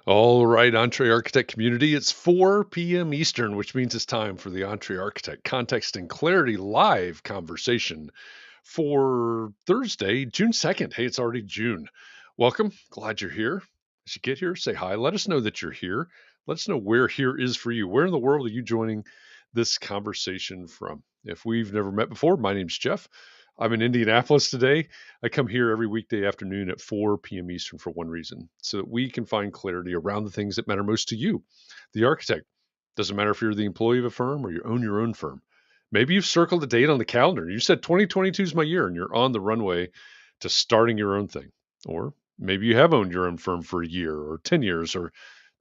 All right, Entree Architect community, it's 4 p.m. Eastern, which means it's time for the Entree Architect Context and Clarity live conversation for Thursday, June 2nd. Hey, it's already June. Welcome. Glad you're here. As you get here, say hi. Let us know that you're here. Let us know where here is for you. Where in the world are you joining this conversation from? If we've never met before, my name's Jeff. I'm in Indianapolis today. I come here every weekday afternoon at 4 p.m. Eastern for one reason, so that we can find clarity around the things that matter most to you, the architect. Doesn't matter if you're the employee of a firm or you own your own firm. Maybe you've circled a date on the calendar. You said 2022 is my year and you're on the runway to starting your own thing. Or maybe you have owned your own firm for a year or 10 years or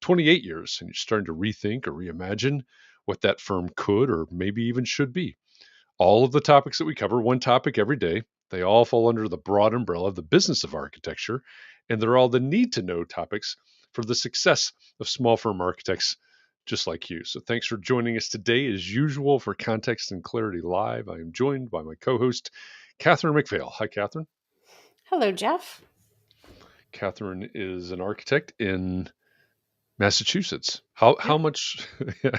28 years and you're starting to rethink or reimagine what that firm could or maybe even should be. All of the topics that we cover, one topic every day, they all fall under the broad umbrella of the business of architecture, and they're all the need to know topics for the success of small firm architects just like you. So thanks for joining us today. As usual, for Context and Clarity Live, I am joined by my co-host, Katharine MacPhail. Hi, Katharine. Hello, Jeff. Katharine is an architect in Massachusetts. How much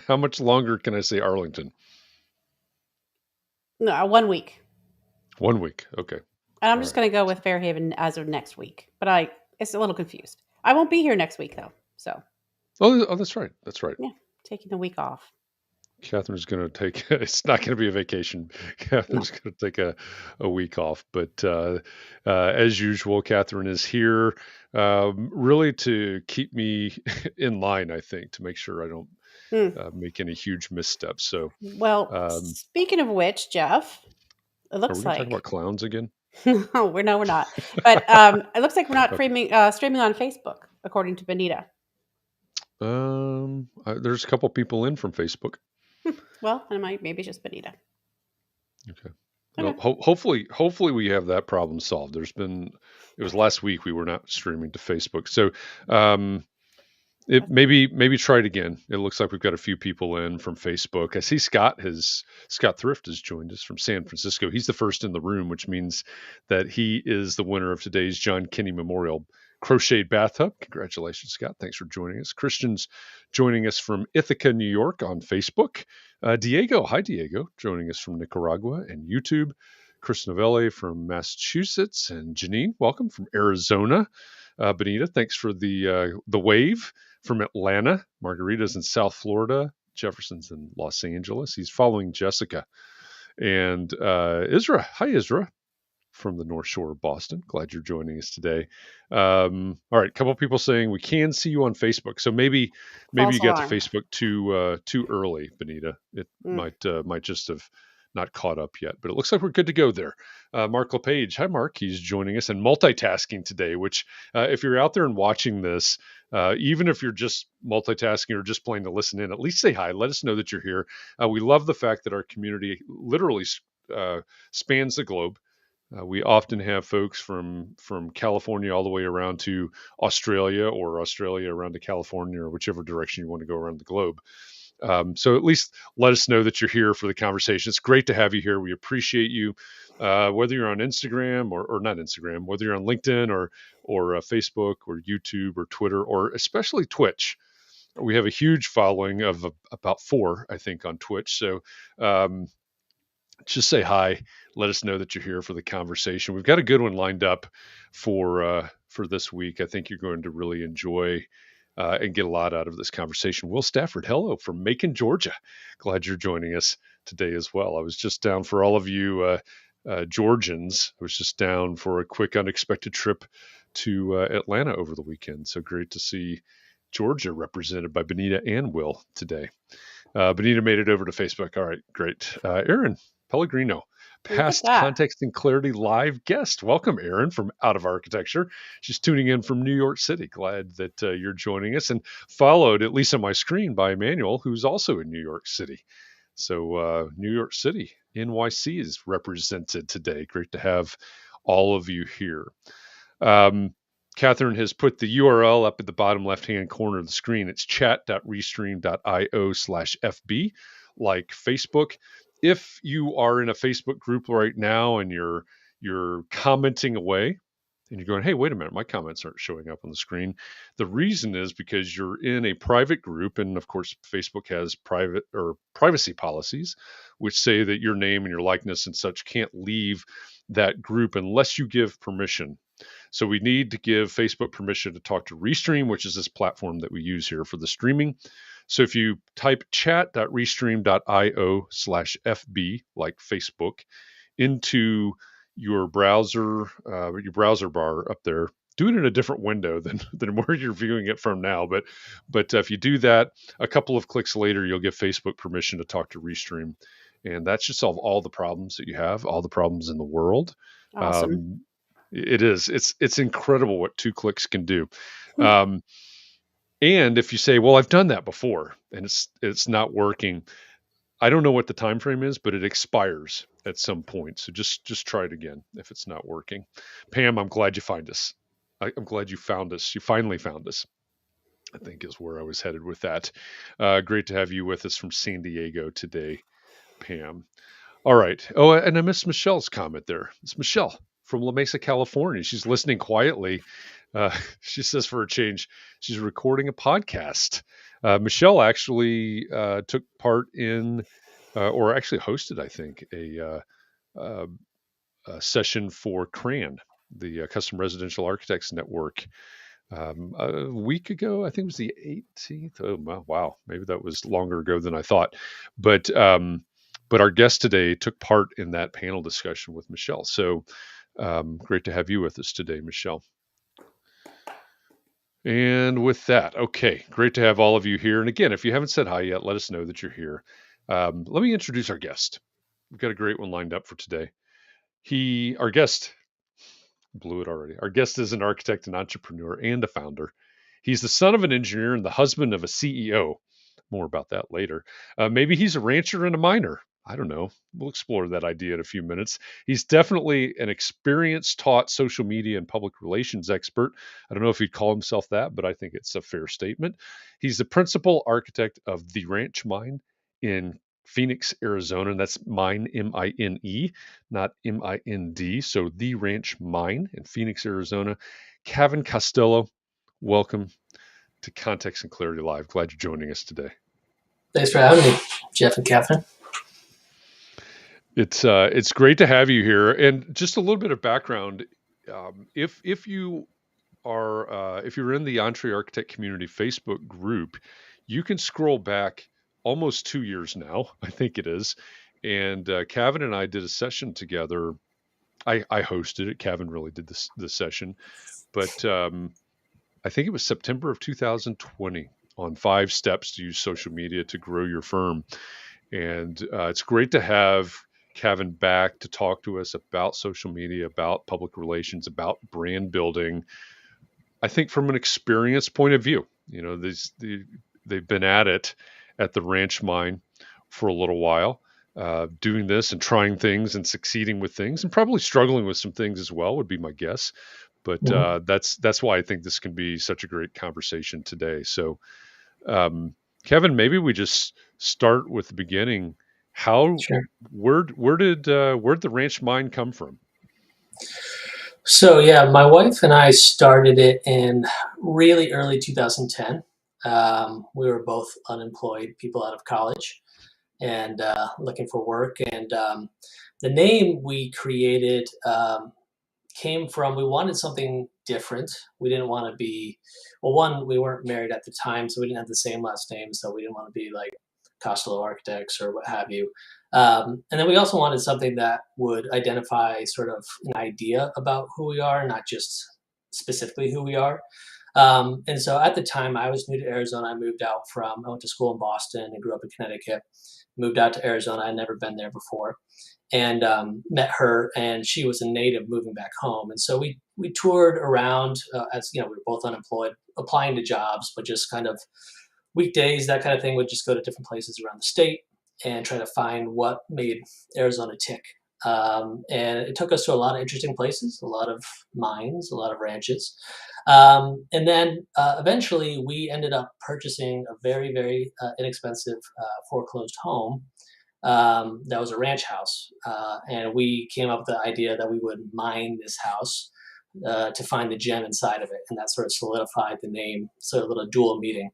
how much longer can I say Arlington? No, 1 week. 1 week. Okay. And I'm All just right. going to go with Fairhaven as of next week. But it's a little confused. I won't be here next week, though. So, Oh, that's right. That's right. yeah, taking the week off. Catherine's going to take, it's not going to be a vacation. No. Catherine's going to take a week off. But as usual, Katharine is here really to keep me in line, I think, to make sure I don't Hmm. make any huge missteps. So Well, um, speaking of which, Jeff, it are we looks going to talk about like. clowns again? No, we're not. But it looks like we're not Okay. streaming on Facebook, according to Benita. There's a couple people in from Facebook. Well, maybe it's just Benita. Okay. Well, Okay. hopefully we have that problem solved. It was last week we were not streaming to Facebook. So, um, It maybe try it again. It looks like we've got a few people in from Facebook. I see Scott Thrift has joined us from San Francisco. He's the first in the room, which means that he is the winner of today's John Kinney Memorial Crocheted Bathtub. Congratulations, Scott. Thanks for joining us. Christian's joining us from Ithaca, New York on Facebook. Diego, hi Diego, joining us from Nicaragua and YouTube. Chris Novelle from Massachusetts and Janine, welcome from Arizona. Benita, thanks for the wave from Atlanta. Margarita's in South Florida. Jefferson's in Los Angeles. He's following Jessica. And Isra. Hi, Isra, from the North Shore of Boston. Glad you're joining us today. All right, a couple of people saying we can see you on Facebook. So maybe False you got to alarm. Facebook too early, Benita. It Mm. might just have not caught up yet, but it looks like we're good to go there. Mark LePage, hi Mark, he's joining us and multitasking today. Which, if you're out there and watching this, even if you're just multitasking or just playing to listen in, at least say hi. Let us know that you're here. We love the fact that our community literally spans the globe. We often have folks from California all the way around to Australia, or Australia around to California, or whichever direction you want to go around the globe. So at least let us know that you're here for the conversation. It's great to have you here. We appreciate you, whether you're on Instagram or not Instagram, whether you're on LinkedIn or Facebook or YouTube or Twitter or especially Twitch. We have a huge following of about 4, I think, on Twitch. So um, just say hi. Let us know that you're here for the conversation. We've got a good one lined up for this week. I think you're going to really enjoy and get a lot out of this conversation. Will Stafford, hello from Macon, Georgia. Glad you're joining us today as well. I was just down for all of you Georgians. I was just down for a quick, unexpected trip to Atlanta over the weekend. So great to see Georgia represented by Benita and Will today. Benita made it over to Facebook. All right, great. Aaron Pellegrino, Look at past that. Context and Clarity live guest. Welcome, Aaron, from Out of Architecture. She's tuning in from New York City. Glad that you're joining us, and followed, at least on my screen, by Emmanuel, who's also in New York City. So New York City, NYC is represented today. Great to have all of you here. Um, Katharine has put the URL up at the bottom left-hand corner of the screen. It's chat.restream.io/FB, like Facebook. If you are in a Facebook group right now and you're commenting away, and you're going, hey, wait a minute, my comments aren't showing up on the screen. The reason is because you're in a private group, and of course, Facebook has private or privacy policies, which say that your name and your likeness and such can't leave that group unless you give permission. So we need to give Facebook permission to talk to Restream, which is this platform that we use here for the streaming. So if you type chat.restream.io/FB, like Facebook, into your browser bar up there, do it in a different window than where you're viewing it from now. But if you do that, a couple of clicks later, you'll give Facebook permission to talk to Restream, and that should solve all the problems that you have, all the problems in the world. Awesome. It is. It's incredible what 2 clicks can do. Um, and if you say, "Well, I've done that before and it's not working," I don't know what the time frame is, but it expires at some point. So just try it again if it's not working. Pam, I'm glad you find us. I'm glad you found us. You finally found us, I think is where I was headed with that. Great to have you with us from San Diego today, Pam. All right. Oh, and I missed Michelle's comment there. It's Michelle from La Mesa, California. She's listening quietly. She says, for a change, she's recording a podcast. Michelle actually took part in, or actually hosted, I think, uh, a session for CRAN, the Custom Residential Architects Network, a week ago. I think it was the 18th. Oh, wow. Maybe that was longer ago than I thought. But our guest today took part in that panel discussion with Michelle. So great to have you with us today, Michelle. And with that, okay, great to have all of you here. And again, if you haven't said hi yet, let us know that you're here. Let me introduce our guest. We've got a great one lined up for today. Our guest, blew it already. Our guest is an architect, an entrepreneur, and a founder. He's the son of an engineer and the husband of a CEO. More about that later. Maybe he's a rancher and a miner. I don't know. We'll explore that idea in a few minutes. He's definitely an experienced taught social media and public relations expert. I don't know if he'd call himself that, but I think it's a fair statement. He's the principal architect of the Ranch Mine in Phoenix, Arizona, and that's mine, M-I-N-E, not M-I-N-D. So the Ranch Mine in Phoenix, Arizona. Cavin Costello, welcome to Context and Clarity Live. Glad you're joining us today. Thanks for having me, Jeff and Katharine. It's great to have you here. And just a little bit of background. If you are if you're in the Entree Architect Community Facebook group, you can scroll back almost 2 years now, I think it is. And Cavin and I did a session together. I hosted it. Cavin really did this session, but I think it was September of 2020 on 5 steps to use social media to grow your firm. And it's great to have Cavin back to talk to us about social media, about public relations, about brand building. I think from an experience point of view, you know, they've been at it at the Ranch Mine for a little while, doing this and trying things and succeeding with things, and probably struggling with some things as well, would be my guess. But that's why I think this can be such a great conversation today. So, Cavin, maybe we just start with the beginning. Where did the Ranch Mine come from? So yeah, my wife and I started it in really early 2010. We were both unemployed, people out of college, and looking for work. And the name we created came from, we wanted something different. We didn't want to be, well, one, we weren't married at the time, so we didn't have the same last name, so we didn't want to be like Costello Architects or what have you. And then we also wanted something that would identify sort of an idea about who we are, not just specifically who we are. And so at the time, I was new to Arizona. I went to school in Boston and grew up in Connecticut, moved out to Arizona. I'd never been there before, and met her, and she was a native moving back home. And so we toured around, as you know, we were both unemployed, applying to jobs, but just kind of weekdays, that kind of thing, would just go to different places around the state and try to find what made Arizona tick. And it took us to a lot of interesting places, a lot of mines, a lot of ranches. And then eventually we ended up purchasing a very, very inexpensive foreclosed home that was a ranch house. And we came up with the idea that we would mine this house to find the gem inside of it, and that sort of solidified the name, sort of a little dual meaning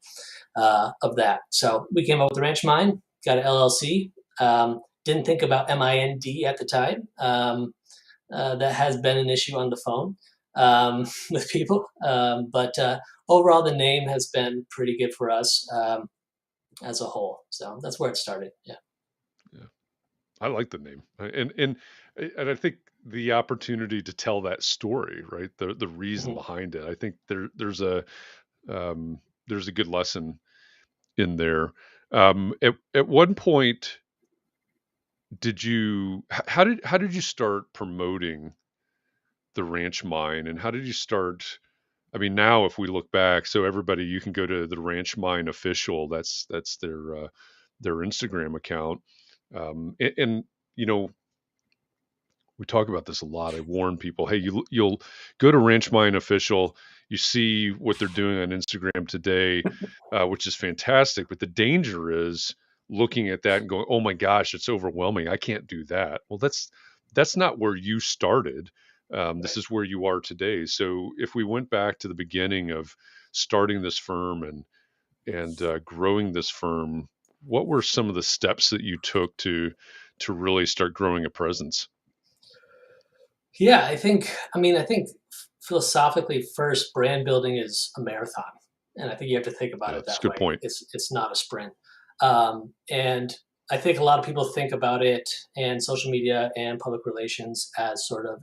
of that. So we came up with the Ranch Mind, got an LLC. Didn't think about MIND at the time. That has been an issue on the phone with people, but overall the name has been pretty good for us as a whole. So that's where it started. Yeah. I like the name, and I think the opportunity to tell that story, right? The reason behind it. I think there's a good lesson in there. At one point, how did you start promoting the Ranch Mine, and how did you start? I mean, now if we look back, so everybody, you can go to the Ranch Mine official. That's their Instagram account, and you know, we talk about this a lot. I warn people, hey, you'll go to Ranch Mine official, you see what they're doing on Instagram today, which is fantastic. But the danger is looking at that and going, oh my gosh, it's overwhelming. I can't do that. Well, that's not where you started. This is where you are today. So if we went back to the beginning of starting this firm and growing this firm, what were some of the steps that you took to really start growing a presence? Yeah, I think philosophically, first, brand building is a marathon, and I think you have to think about Yeah, it that's a that good way. point. It's not a sprint, and I think a lot of people think about it and social media and public relations as sort of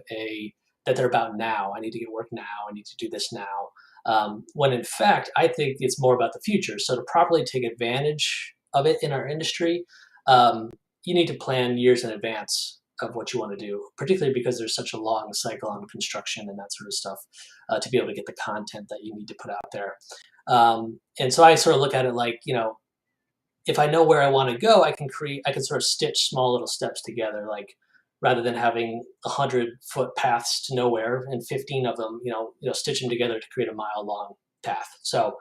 that they're about now. I need to get work now. I need to do this now. When in fact, I think it's more about the future. So to properly take advantage of it in our industry, you need to plan years in advance of what you want to do, particularly because there's such a long cycle on construction and that sort of stuff, to be able to get the content that you need to put out there. And so I sort of look at it like, if I know where I want to go, I can sort of stitch small little steps together, like rather than having 100-foot paths to nowhere and 15 of them, stitch them together to create a mile-long path. So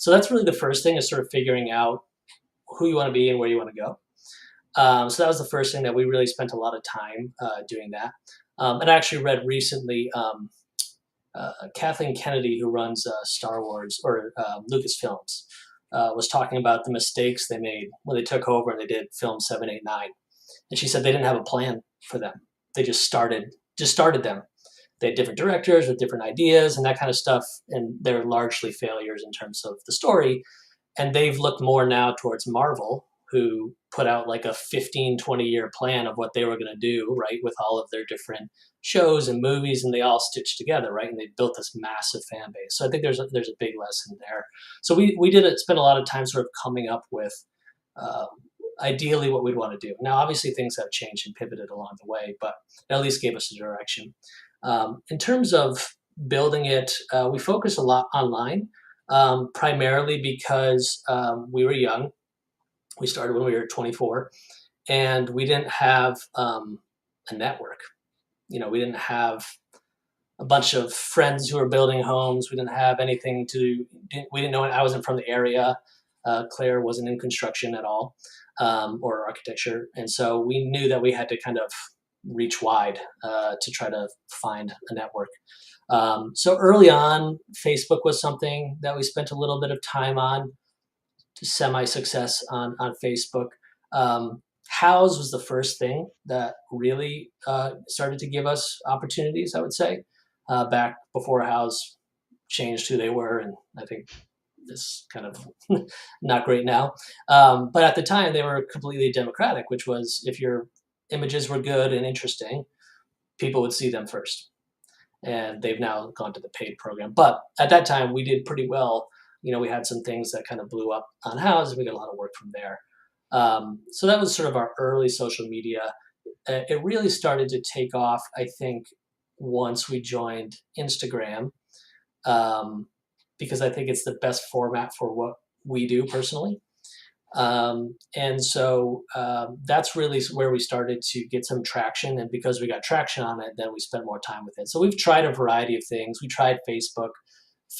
that's really the first thing, is sort of figuring out who you want to be and where you want to go. So that was the first thing that we really spent a lot of time doing that. And I actually read recently, Kathleen Kennedy, who runs Star Wars or Lucasfilms, was talking about the mistakes they made when they took over and they did film 7, 8, 9. And she said they didn't have a plan for them. They just started them. They had different directors with different ideas and that kind of stuff. And they're largely failures in terms of the story. And they've looked more now towards Marvel, who put out like a 15, 20-year plan of what they were going to do, right, with all of their different shows and movies, and they all stitched together, right, and they built this massive fan base. So I think there's a big lesson there. So we spend a lot of time sort of coming up with ideally what we'd want to do. Now, obviously, things have changed and pivoted along the way, but it at least gave us a direction. In terms of building it, we focus a lot online, primarily because we were young. We started when we were 24, and we didn't have a network. We didn't have a bunch of friends who were building homes. We didn't have anything we didn't know. I wasn't from the area. Claire wasn't in construction at all, or architecture. And so we knew that we had to kind of reach wide to try to find a network. So early on, Facebook was something that we spent a little bit of time on, semi-success on Facebook. Houzz was the first thing that really started to give us opportunities, I would say, back before Houzz changed who they were, and I think it's kind of not great now. But at the time, they were completely democratic, which was if your images were good and interesting, people would see them first. And they've now gone to the paid program. But at that time, we did pretty well. We had some things that kind of blew up on Houzz, and we got a lot of work from there. So that was sort of our early social media. It really started to take off, I think, once we joined Instagram, because I think it's the best format for what we do personally. And so that's really where we started to get some traction. And because we got traction on it, then we spent more time with it. So we've tried a variety of things. We tried Facebook.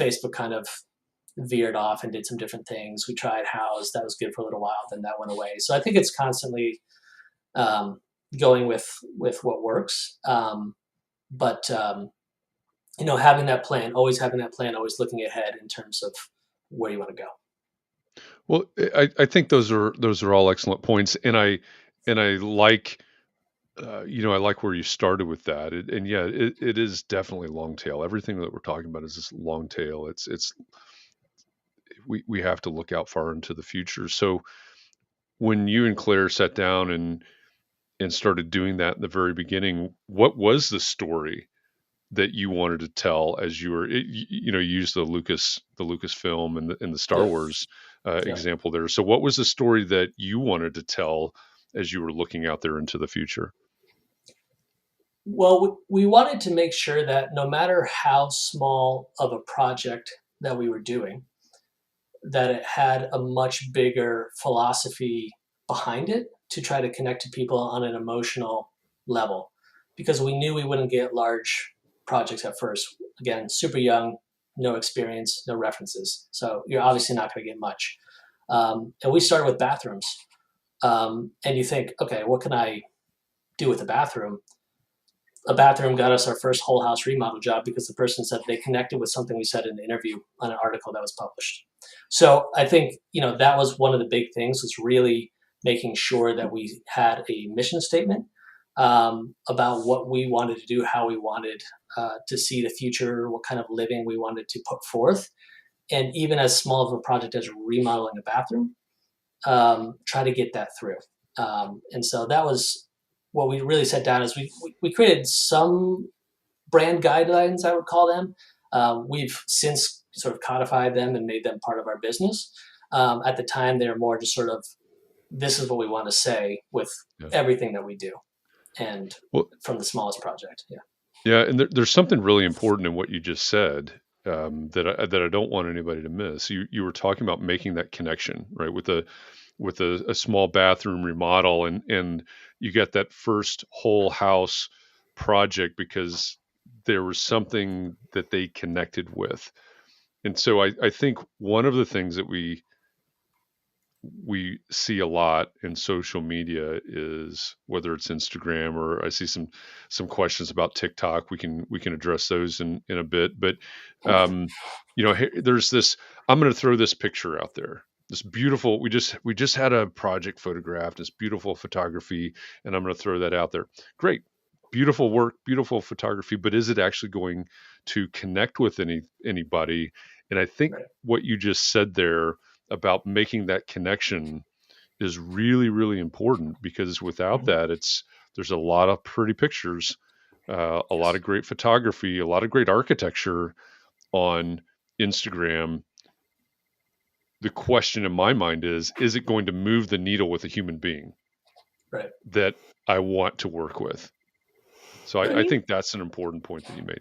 Facebook kind of veered off and did some different things. We tried Houzz. That was good for a little while. Then that went away. So I think it's constantly going with what works. But having that plan, always looking ahead in terms of where you want to go. Well, I think those are all excellent points, and I like I like where you started with that, and yeah, it is definitely long tail. Everything that we're talking about is this long tail. It's we have to look out far into the future. So when you and Claire sat down and started doing that in the very beginning, what was the story that you wanted to tell as you were, you used the Lucasfilm and the Star Yeah. Wars Yeah. example there. So what was the story that you wanted to tell as you were looking out there into the future? Well, we wanted to make sure that no matter how small of a project that we were doing, that it had a much bigger philosophy behind it to try to connect to people on an emotional level, because we knew we wouldn't get large projects at first. Again, super young, no experience, no references. So you're obviously not going to get much. And we started with bathrooms. And you think, okay, what can I do with a bathroom? A bathroom got us our first whole house remodel job because the person said they connected with something we said in the interview on an article that was published. So I think, that was one of the big things, was really making sure that we had a mission statement about what we wanted to do, how we wanted to see the future, what kind of living we wanted to put forth. And even as small of a project as remodeling a bathroom, try to get that through. And so that was what we really set down, is we created some brand guidelines, I would call them. We've since sort of codified them and made them part of our business. At the time, they were more just sort of, this is what we want to say with everything that we do, and from the smallest project. Yeah. Yeah, and there's something really important in what you just said, that I don't want anybody to miss. You were talking about making that connection, right, with a small bathroom remodel, and you got that first whole house project because there was something that they connected with. And so I think one of the things that we see a lot in social media is, whether it's Instagram, or I see some questions about TikTok. We can address those in a bit, but there's this. I'm going to throw this picture out there. This beautiful. We just had a project photographed. This beautiful photography, and I'm going to throw that out there. Great, beautiful work, beautiful photography, but is it actually going to connect with anybody? And I think what you just said there about making that connection is really, really important, because without that, there's a lot of pretty pictures, a lot of great photography, a lot of great architecture on Instagram. The question in my mind is it going to move the needle with a human being that I want to work with? So I think that's an important point that you made.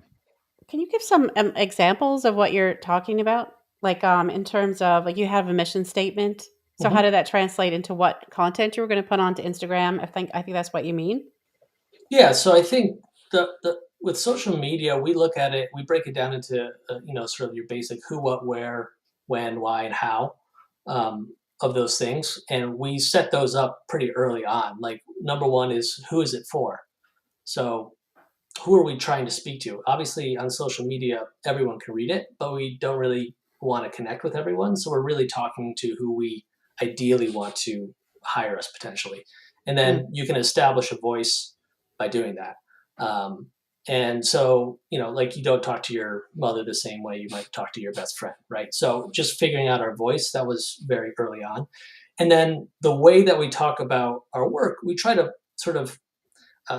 Can you give some examples of what you're talking about? Like, in terms of, like, you have a mission statement. So how did that translate into what content you were going to put onto Instagram? I think that's what you mean. Yeah. So I think the with social media, we look at it, we break it down into sort of your basic who, what, where, when, why, and how of those things, and we set those up pretty early on. Like, number one is, who is it for? So who are we trying to speak to? Obviously, on social media, everyone can read it, but we don't really want to connect with everyone. So we're really talking to who we ideally want to hire us potentially. And then you can establish a voice by doing that. And so, like, you don't talk to your mother the same way you might talk to your best friend, right? So just figuring out our voice, that was very early on. And then the way that we talk about our work, we try to sort of,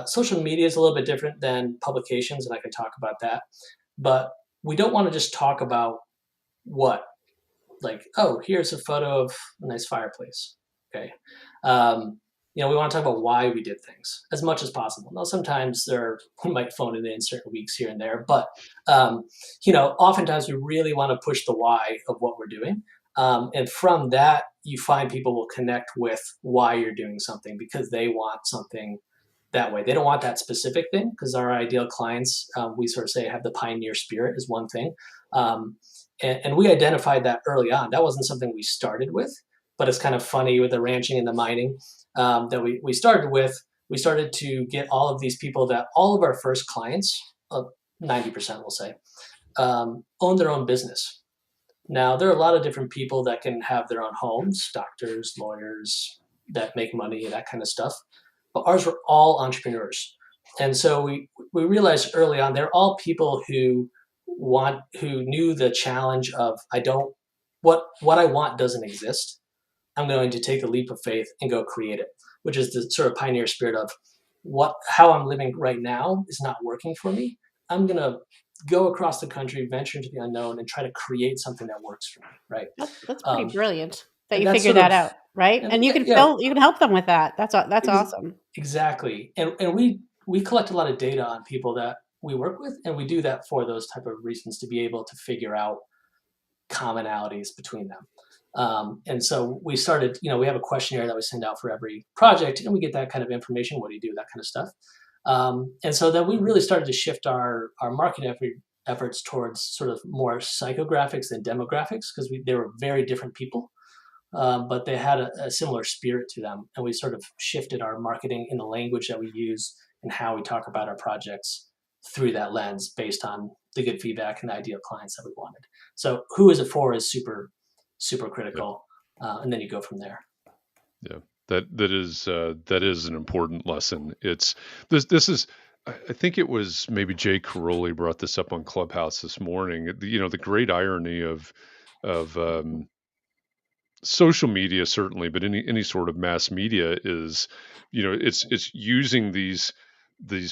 social media is a little bit different than publications, and I can talk about that. But we don't want to just talk about what, like, oh, here's a photo of a nice fireplace. Okay. We want to talk about why we did things as much as possible. Now, sometimes we might phone it in certain weeks here and there, but, oftentimes we really want to push the why of what we're doing. And from that, you find people will connect with why you're doing something, because they want something that way. They don't want that specific thing, because our ideal clients, we sort of say, have the pioneer spirit is one thing. And we identified that early on. That wasn't something we started with, but it's kind of funny with the ranching and the mining that we started with. We started to get all of these people, that all of our first clients, 90% we'll say, own their own business. Now, there are a lot of different people that can have their own homes, doctors, lawyers that make money and that kind of stuff. But ours were all entrepreneurs. And so we realized early on, they're all people who knew the challenge of, what I want doesn't exist. I'm going to take the leap of faith and go create it, which is the sort of pioneer spirit of how I'm living right now is not working for me. I'm going to go across the country, venture into the unknown, and try to create something that works for me. Right. That's pretty brilliant that and you that's figured sort that of- out, right? And you can help them with that. That's awesome. Exactly. And we collect a lot of data on people that we work with, and we do that for those type of reasons, to be able to figure out commonalities between them. And so we started, we have a questionnaire that we send out for every project, and we get that kind of information. What do you do? That kind of stuff. And so then we really started to shift our marketing efforts towards sort of more psychographics than demographics, because they were very different people, but they had a similar spirit to them. And we sort of shifted our marketing in the language that we use and how we talk about our projects through that lens, based on the good feedback and the ideal clients that we wanted. So who is it for is super, super critical. And then you go from there. Yeah. That is an important lesson. It's this is, I think it was maybe Jay Caroli brought this up on Clubhouse this morning. The great irony of social media, certainly, but any sort of mass media is, it's using these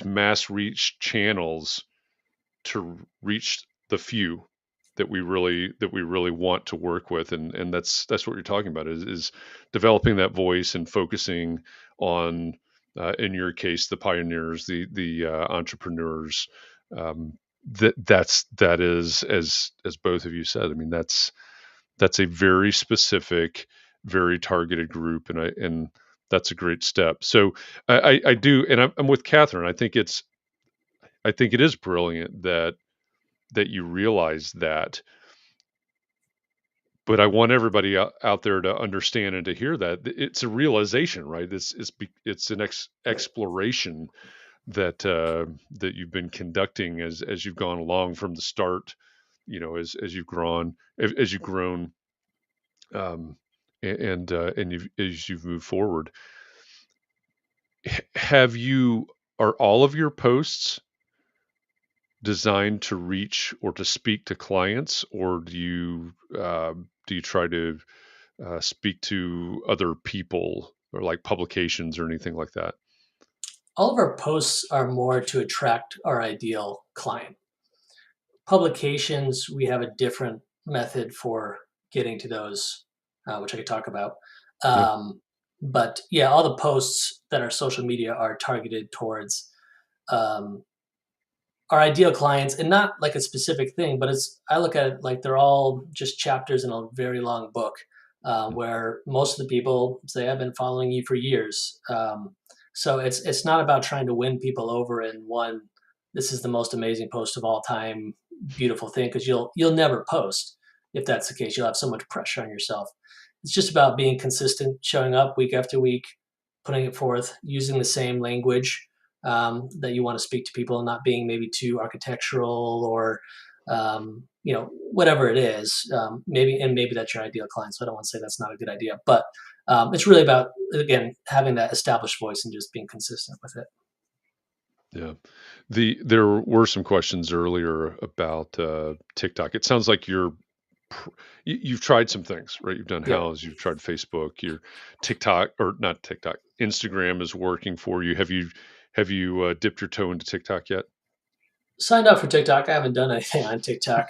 mass reach channels to reach the few that we really want to work with, and that's what you're talking about, is developing that voice and focusing on, in your case, the pioneers, the entrepreneurs. That is, as both of you said, I mean, that's a very specific, very targeted group, and that's a great step. So I do, and I'm with Katharine. I think it is brilliant that you realize that. But I want everybody out there to understand and to hear that it's a realization, right? It's an exploration that you've been conducting as you've gone along from the start, as you've grown, and as you've moved forward. Are all of your posts designed to reach or to speak to clients, or do you try to speak to other people, or like publications or anything like that? All of our posts are more to attract our ideal client. Publications, we have a different method for getting to those, which I could talk about. But yeah, all the posts that are social media are targeted towards our ideal clients, and not like a specific thing, but I look at it like they're all just chapters in a very long book, where most of the people say, I've been following you for years. So it's not about trying to win people over in one, this is the most amazing post of all time, beautiful thing, because you'll never post. If that's the case, you'll have so much pressure on yourself. It's just about being consistent, showing up week after week, putting it forth, using the same language that you want to speak to people, and not being maybe too architectural or whatever it is. Maybe that's your ideal client, so I don't want to say that's not a good idea, but it's really about, again, having that established voice and just being consistent with it. Yeah. There were some questions earlier about TikTok. It sounds like you've tried some things, right? You've done Houzz, you've tried Facebook, your TikTok, or not TikTok, Instagram is working for you. Have you dipped your toe into TikTok yet? Signed up for TikTok. I haven't done anything on TikTok.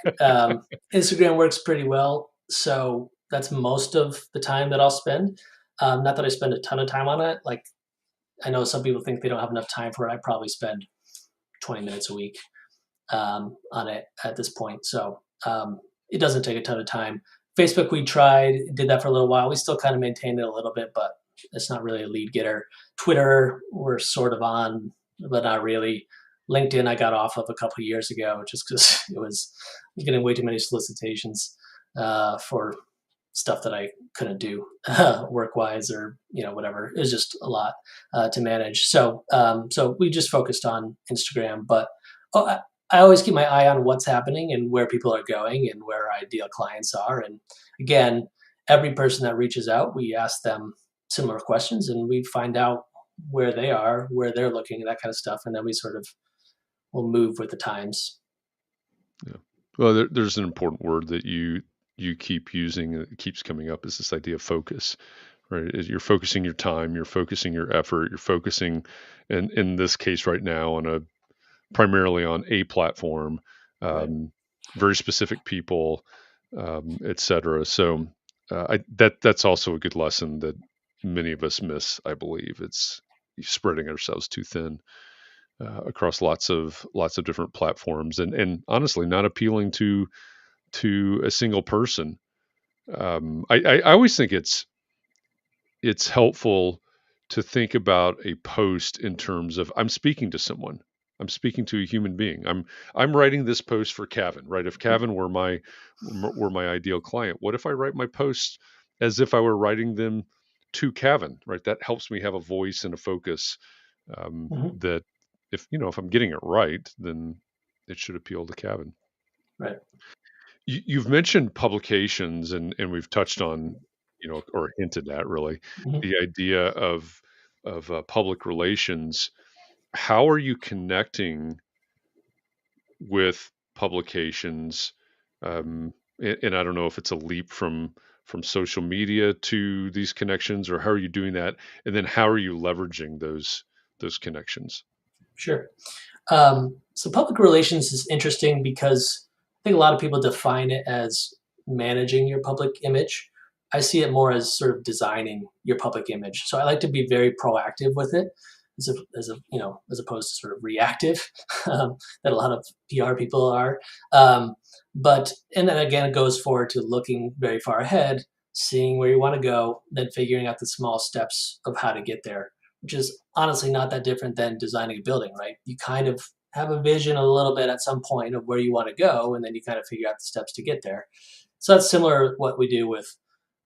Instagram works pretty well, so that's most of the time that I'll spend. Not that I spend a ton of time on it. Like, I know some people think they don't have enough time for it. I probably spend 20 minutes a week on it at this point. So it doesn't take a ton of time. Facebook, we tried, did that for a little while. We still kind of maintained it a little bit, but it's not really a lead getter. Twitter, we're sort of on, but not really. LinkedIn, I got off of a couple of years ago just because I was getting way too many solicitations for stuff that I couldn't do work-wise, or whatever. It was just a lot to manage. So we just focused on Instagram. But I always keep my eye on what's happening and where people are going and where our ideal clients are. And again, every person that reaches out, we ask them similar questions and we find out where they are, where they're looking, that kind of stuff. And then we sort of will move with the times. Yeah. Well, there's an important word that you keep using, it keeps coming up, is this idea of focus, right? You're focusing your time, you're focusing your effort, you're focusing, in this case right now, primarily on a platform, Right. very specific people, et cetera. So that's also a good lesson that many of us miss, I believe. It's spreading ourselves too thin across lots of different platforms, and honestly not appealing to a single person. I always think it's helpful to think about a post in terms of, I'm speaking to someone. I'm speaking to a human being. I'm writing this post for Cavin, right? If Cavin were my ideal client, what if I write my posts as if I were writing them to Cavin, right? That helps me have a voice and a focus, that if I'm getting it right, then it should appeal to Cavin. Right. You've mentioned publications, and we've touched on, or hinted at, really, the idea of public relations. How are you connecting with publications? And I don't know if it's a leap from social media to these connections, or how are you doing that? And then how are you leveraging those connections? Sure. So public relations is interesting because I think a lot of people define it as managing your public image. I see it more as sort of designing your public image. So I like to be very proactive with it, as opposed to sort of reactive, that a lot of PR people are. And then again, it goes forward to looking very far ahead, seeing where you want to go, then figuring out the small steps of how to get there, which is honestly not that different than designing a building, right? You kind of have a vision a little bit at some point of where you want to go, and then you kind of figure out the steps to get there. So that's similar to what we do with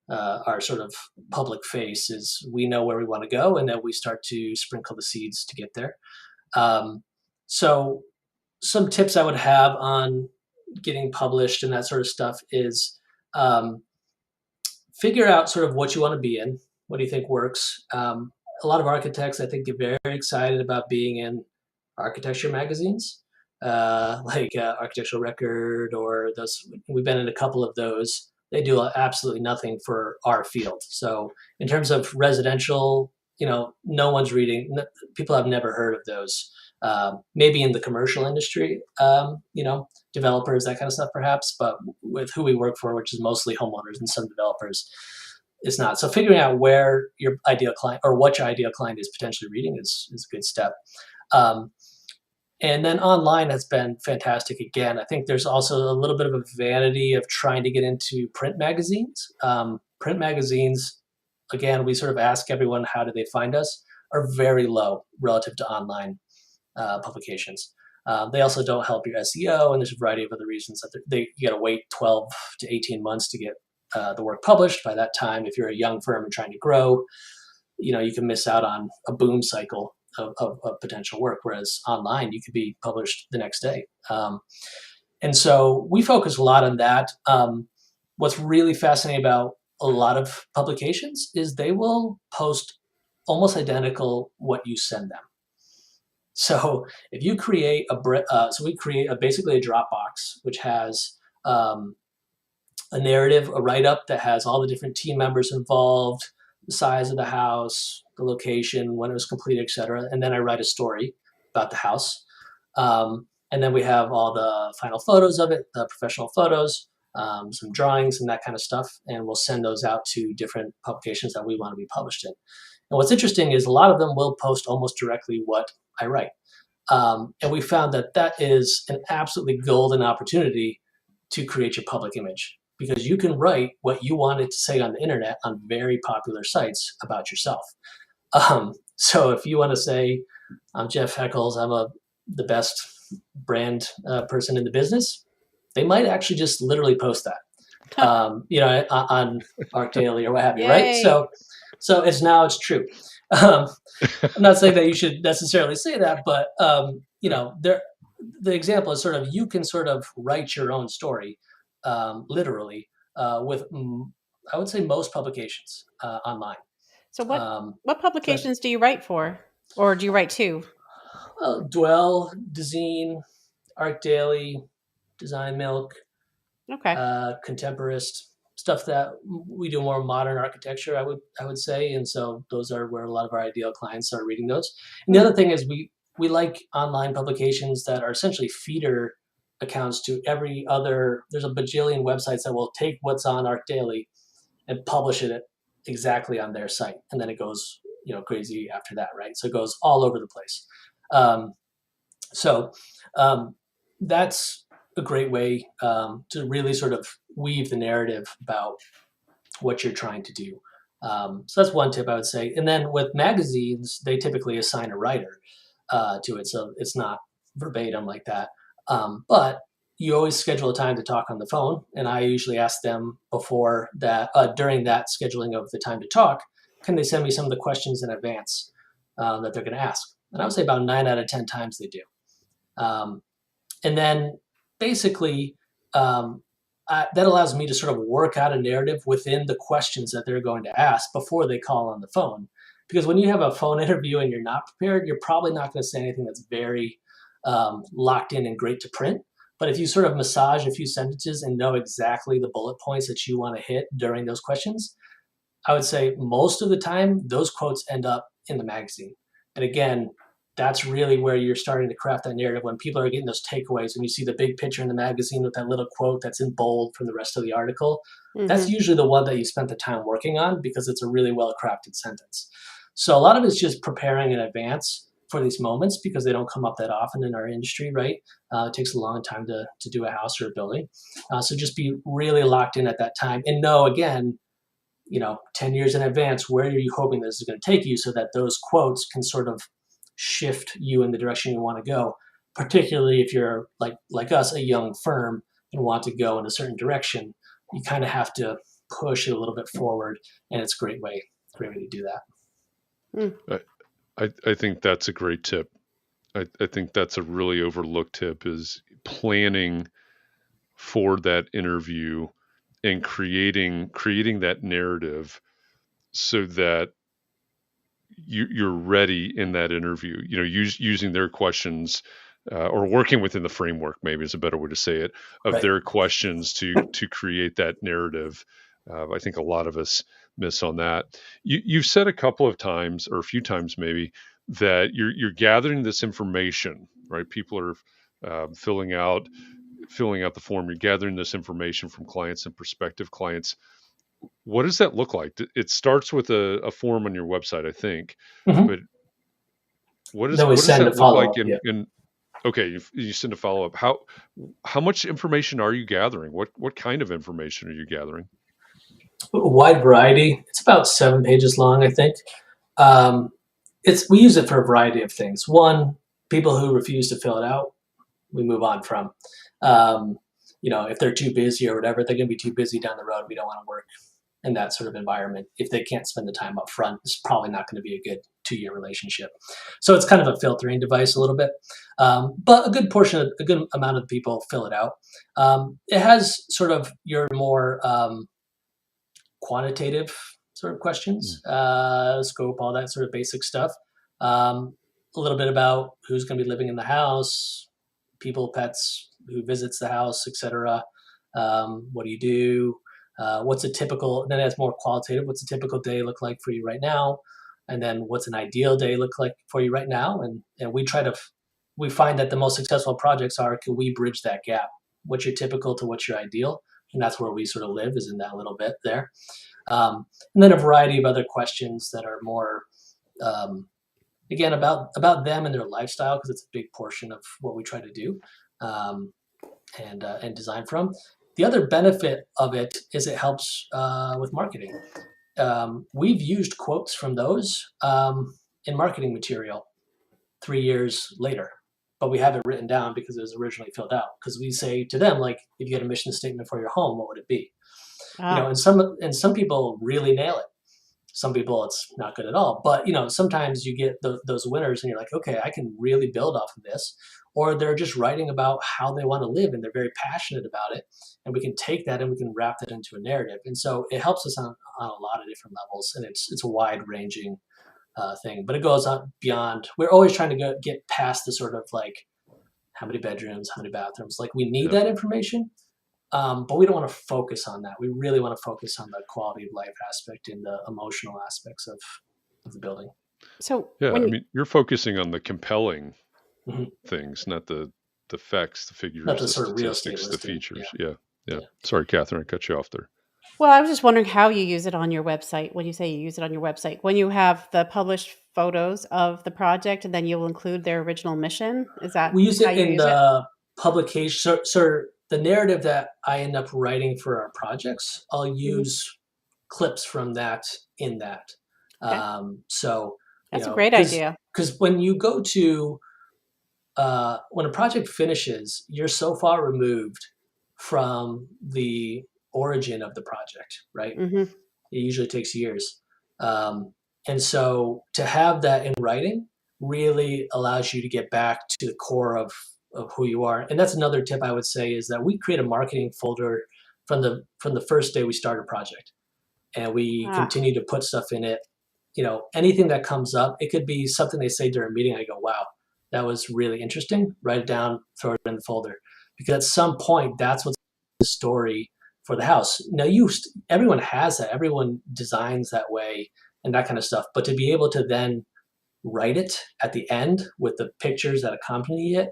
our sort of public face. Is we know where we want to go, and then we start to sprinkle the seeds to get there. So some tips I would have on getting published and that sort of stuff is, figure out sort of what you want to be in. What do you think works? A lot of architects, I think, get very excited about being in architecture magazines, like Architectural Record, or those. We've been in a couple of those. They do absolutely nothing for our field. So in terms of residential, no one's reading. People have never heard of those. Maybe in the commercial industry, developers, that kind of stuff, perhaps. But with who we work for, which is mostly homeowners and some developers, it's not. So figuring out where your ideal client, or what your ideal client is potentially reading, is a good step. And then online has been fantastic. Again, I think there's also a little bit of a vanity of trying to get into print magazines. Print magazines, again, we sort of ask everyone, how do they find us, are very low relative to online publications. They also don't help your SEO, and there's a variety of other reasons that you got to wait 12 to 18 months to get the work published. By that time, if you're a young firm and trying to grow, you can miss out on a boom cycle of potential work, whereas online you could be published the next day. And so we focus a lot on that. What's really fascinating about a lot of publications is they will post almost identical what you send them. So if you create we create basically a Dropbox, which has a narrative, a write-up that has all the different team members involved, the size of the house, the location, when it was completed, etc. And then I write a story about the house. And then we have all the final photos of it, the professional photos, some drawings and that kind of stuff. And we'll send those out to different publications that we want to be published in. And what's interesting is a lot of them will post almost directly what I write. And we found that is an absolutely golden opportunity to create your public image, because you can write what you wanted to say on the internet on very popular sites about yourself. So if you want to say, I'm Jeff Echols, I'm the best brand person in the business, they might actually just literally post that, on Arc Daily or what have you, right? So it's true. I'm not saying that you should necessarily say that, but the example is sort of, you can sort of write your own story, literally, with I would say most publications online. So Um, what publications do you write for, or do you write to? Dwell, Dezeen, Art Daily, Design Milk, Okay. Contemporist, stuff that we do more modern architecture, I would say, and so those are where a lot of our ideal clients are reading those. And the other thing is we like online publications that are essentially feeder accounts to every other. There's a bajillion websites that will take what's on Art Daily and publish it exactly on their site, and then it goes crazy after that, right? So it goes all over the place. Um, so that's a great way to really sort of weave the narrative about what you're trying to do. So that's one tip I would say. And then with magazines, they typically assign a writer to it, so it's not verbatim like that. But you always schedule a time to talk on the phone, and I usually ask them before that, during that scheduling of the time to talk, can they send me some of the questions in advance that they're going to ask? And I would say about 9 out of 10 times they do. And then basically, that allows me to sort of work out a narrative within the questions that they're going to ask before they call on the phone. Because when you have a phone interview and you're not prepared, you're probably not going to say anything that's very locked in and great to print. But if you sort of massage a few sentences and know exactly the bullet points that you want to hit during those questions, I would say most of the time, those quotes end up in the magazine. And again, that's really where you're starting to craft that narrative, when people are getting those takeaways, when you see the big picture in the magazine with that little quote that's in bold from the rest of the article. That's usually the one that you spent the time working on, because it's a really well-crafted sentence. So a lot of it's just preparing in advance for these moments, because they don't come up that often in our industry, right? It takes a long time to do a house or a building. So just be really locked in at that time and know, again, 10 years in advance, where are you hoping this is going to take you, so that those quotes can sort of shift you in the direction you want to go, particularly if you're like us, a young firm, and want to go in a certain direction. You kind of have to push it a little bit forward, and it's a great way to do that. I think that's a great tip. I think that's a really overlooked tip, is planning for that interview and creating that narrative so that you're ready in that interview. Using their questions or working within the framework, maybe is a better way to say it, of their questions to create that narrative. I think a lot of us miss on that. You've said a couple of times, or a few times maybe, that you're gathering this information, right? People are filling out the form. You're gathering this information from clients and prospective clients. What does that look like? It starts with a form on your website, I think, but what does that look like in okay, you send a follow-up. How much information are you gathering? What kind of information are you gathering? A wide variety. It's about 7 pages long, I think. We use it for a variety of things. One, people who refuse to fill it out, we move on from. If they're too busy or whatever, they're going to be too busy down the road. We don't want to work in that sort of environment. If they can't spend the time up front, it's probably not going to be a good 2-year relationship. So it's kind of a filtering device a little bit. But a good amount of people fill it out. It has sort of your more quantitative sort of questions, scope, all that sort of basic stuff. A little bit about who's going to be living in the house, people, pets, who visits the house, etc. What do you do? What's a typical, then it's more qualitative. What's a typical day look like for you right now? And then what's an ideal day look like for you right now? And we find that the most successful projects can we bridge that gap? What's your typical to what's your ideal? And that's where we sort of live, is in that little bit there. And then a variety of other questions that are more, again, about them and their lifestyle, because it's a big portion of what we try to do and design from. The other benefit of it is it helps with marketing. We've used quotes from those in marketing material 3 years later, but we have it written down because it was originally filled out. Because we say to them, like, if you had a mission statement for your home, what would it be? And some people really nail it. Some people, it's not good at all. But sometimes you get those winners, and you're like, okay, I can really build off of this. or they're just writing about how they want to live and they're very passionate about it. And we can take that and we can wrap that into a narrative. And so it helps us on a lot of different levels, and it's a wide ranging thing, but it goes on beyond. We're always trying to get past the sort of like how many bedrooms, how many bathrooms. Like we need that information, but we don't want to focus on that. We really want to focus on the quality of life aspect and the emotional aspects of the building. So I mean, you're focusing on the compelling things, not the facts, the figures, not the the sort of real statistics, estate the listing. features. Yeah. Sorry, Katharine, I cut you off there. Well, I was just wondering how you use it on your website. When you say you use it on your website, when you have the published photos of the project and then you'll include their original mission, is that we use how it you in use the publication? So the narrative that I end up writing for our projects, I'll use clips from that in that. Okay. So that's a great idea. Because when you go to when a project finishes, you're so far removed from the origin of the project, right? It usually takes years. And so to have that in writing really allows you to get back to the core of who you are. And that's another tip I would say, is that we create a marketing folder from the first day we start a project. And we continue to put stuff in it. You know, anything that comes up, it could be something they say during a meeting. I go, wow, that was really interesting. Write it down, throw it in the folder. Because at some point, that's what's the story for the house. Now, everyone has that. Everyone designs that way and that kind of stuff. But to be able to then write it at the end with the pictures that accompany it,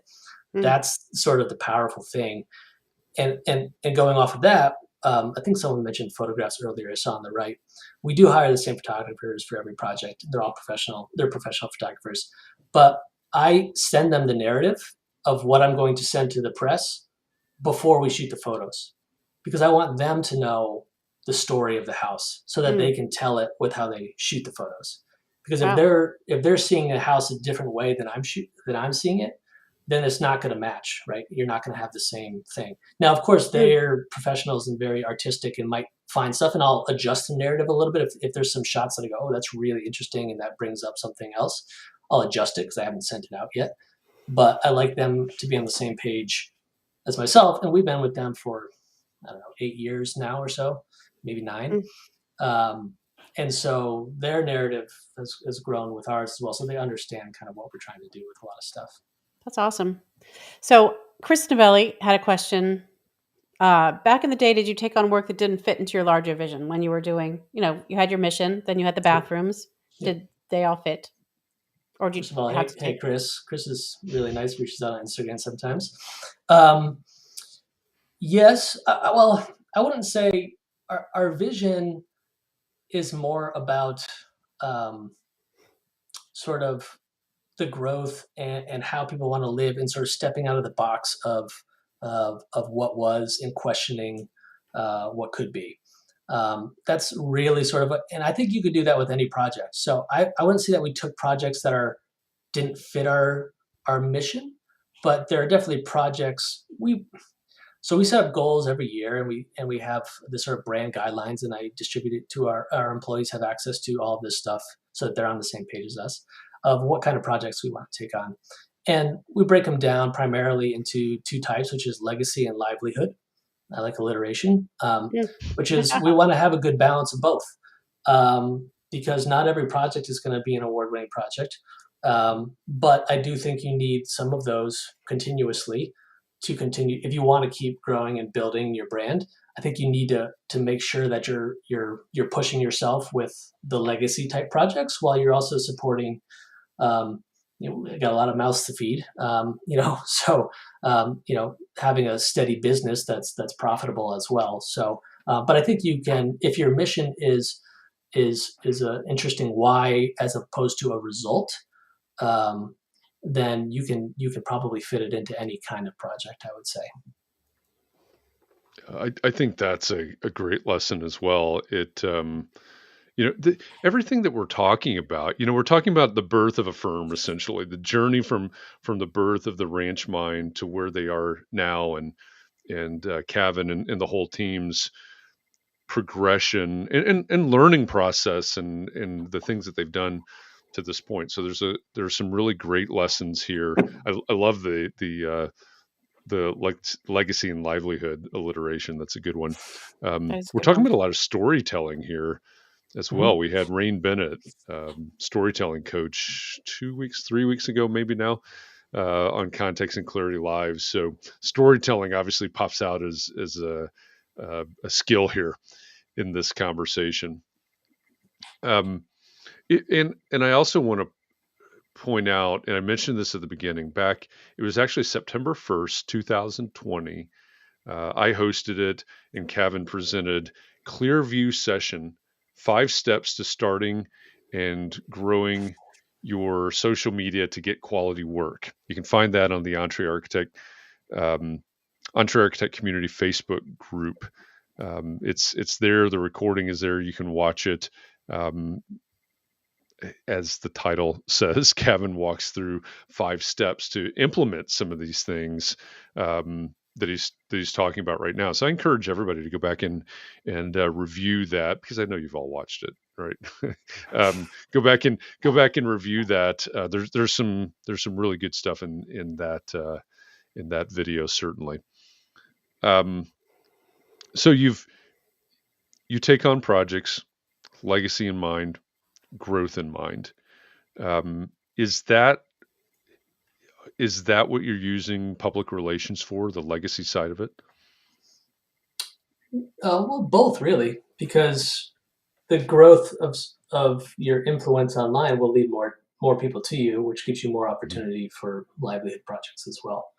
that's sort of the powerful thing. And going off of that, I think someone mentioned photographs earlier. I saw on the right. We do hire the same photographers for every project. They're all professional. They're professional photographers. But I send them the narrative of what I'm going to send to the press before we shoot the photos, because I want them to know the story of the house so that they can tell it with how they shoot the photos. Because if they're seeing the house a different way than I'm seeing it, then it's not going to match, right? You're not going to have the same thing. Now, of course, they're professionals and very artistic and might find stuff, and I'll adjust the narrative a little bit. If there's some shots that I go, oh, that's really interesting, and that brings up something else, I'll adjust it because I haven't sent it out yet. But I like them to be on the same page as myself, and we've been with them for, I don't know, 8 years now or so, maybe 9. And so their narrative has grown with ours as well, so they understand kind of what we're trying to do with a lot of stuff. That's awesome. So Chris Novelli had a question. Back in the day, did you take on work that didn't fit into your larger vision when you were doing, you had your mission, then you had the bathrooms. Did they all fit? Or did you First of all, have to hey, Chris. Chris is really nice. Reaches out on Instagram sometimes. Yes. Well, I wouldn't say our vision is more about sort of the growth and how people want to live, and sort of stepping out of the box of what was and questioning what could be. That's really sort of, and I think you could do that with any project. So I wouldn't say that we took projects that didn't fit our mission, but there are definitely projects so we set up goals every year, and we have this sort of brand guidelines, and I distribute it to our employees, have access to all of this stuff so that they're on the same page as us of what kind of projects we want to take on. And we break them down primarily into 2 types, which is legacy and livelihood. I like alliteration, which is we want to have a good balance of both, because not every project is going to be an award-winning project. But I do think you need some of those continuously to continue. If you want to keep growing and building your brand, I think you need to make sure that you're pushing yourself with the legacy type projects while you're also supporting. Got a lot of mouths to feed, so having a steady business that's profitable as well. So, but I think you can, if your mission is an interesting why as opposed to a result, then you can probably fit it into any kind of project, I would say. I think that's a great lesson as well. It, everything that we're talking about, we're talking about the birth of a firm, essentially the journey from the birth of the ranch mind to where they are now, and Cavin and the whole team's progression and learning process and the things that they've done to this point. So there's some really great lessons here. I love the legacy and livelihood alliteration. That's a good one. We're talking about a lot of storytelling here as well. We had Rain Bennett, storytelling coach, 3 weeks ago, maybe now, on Context and Clarity Live. So storytelling obviously pops out as a skill here in this conversation. And I also want to point out, and I mentioned this at the beginning, it was actually September 1st, 2020. I hosted it, and Cavin presented Clearview Session, 5 steps to starting and growing your social media to get quality work. You can find that on the Entre Architect Community Facebook group. It's there. The recording is there. You can watch it. As the title says, Cavin walks through 5 steps to implement some of these things that he's talking about right now. So I encourage everybody to go back and review that, because I know you've all watched it, right? Go back and review that. There's some really good stuff in that video, certainly. So you take on projects, legacy in mind, growth in mind. Is that what you're using public relations for, the legacy side of it? Well, both really, because the growth of your influence online will lead more people to you, which gives you more opportunity for livelihood projects as well.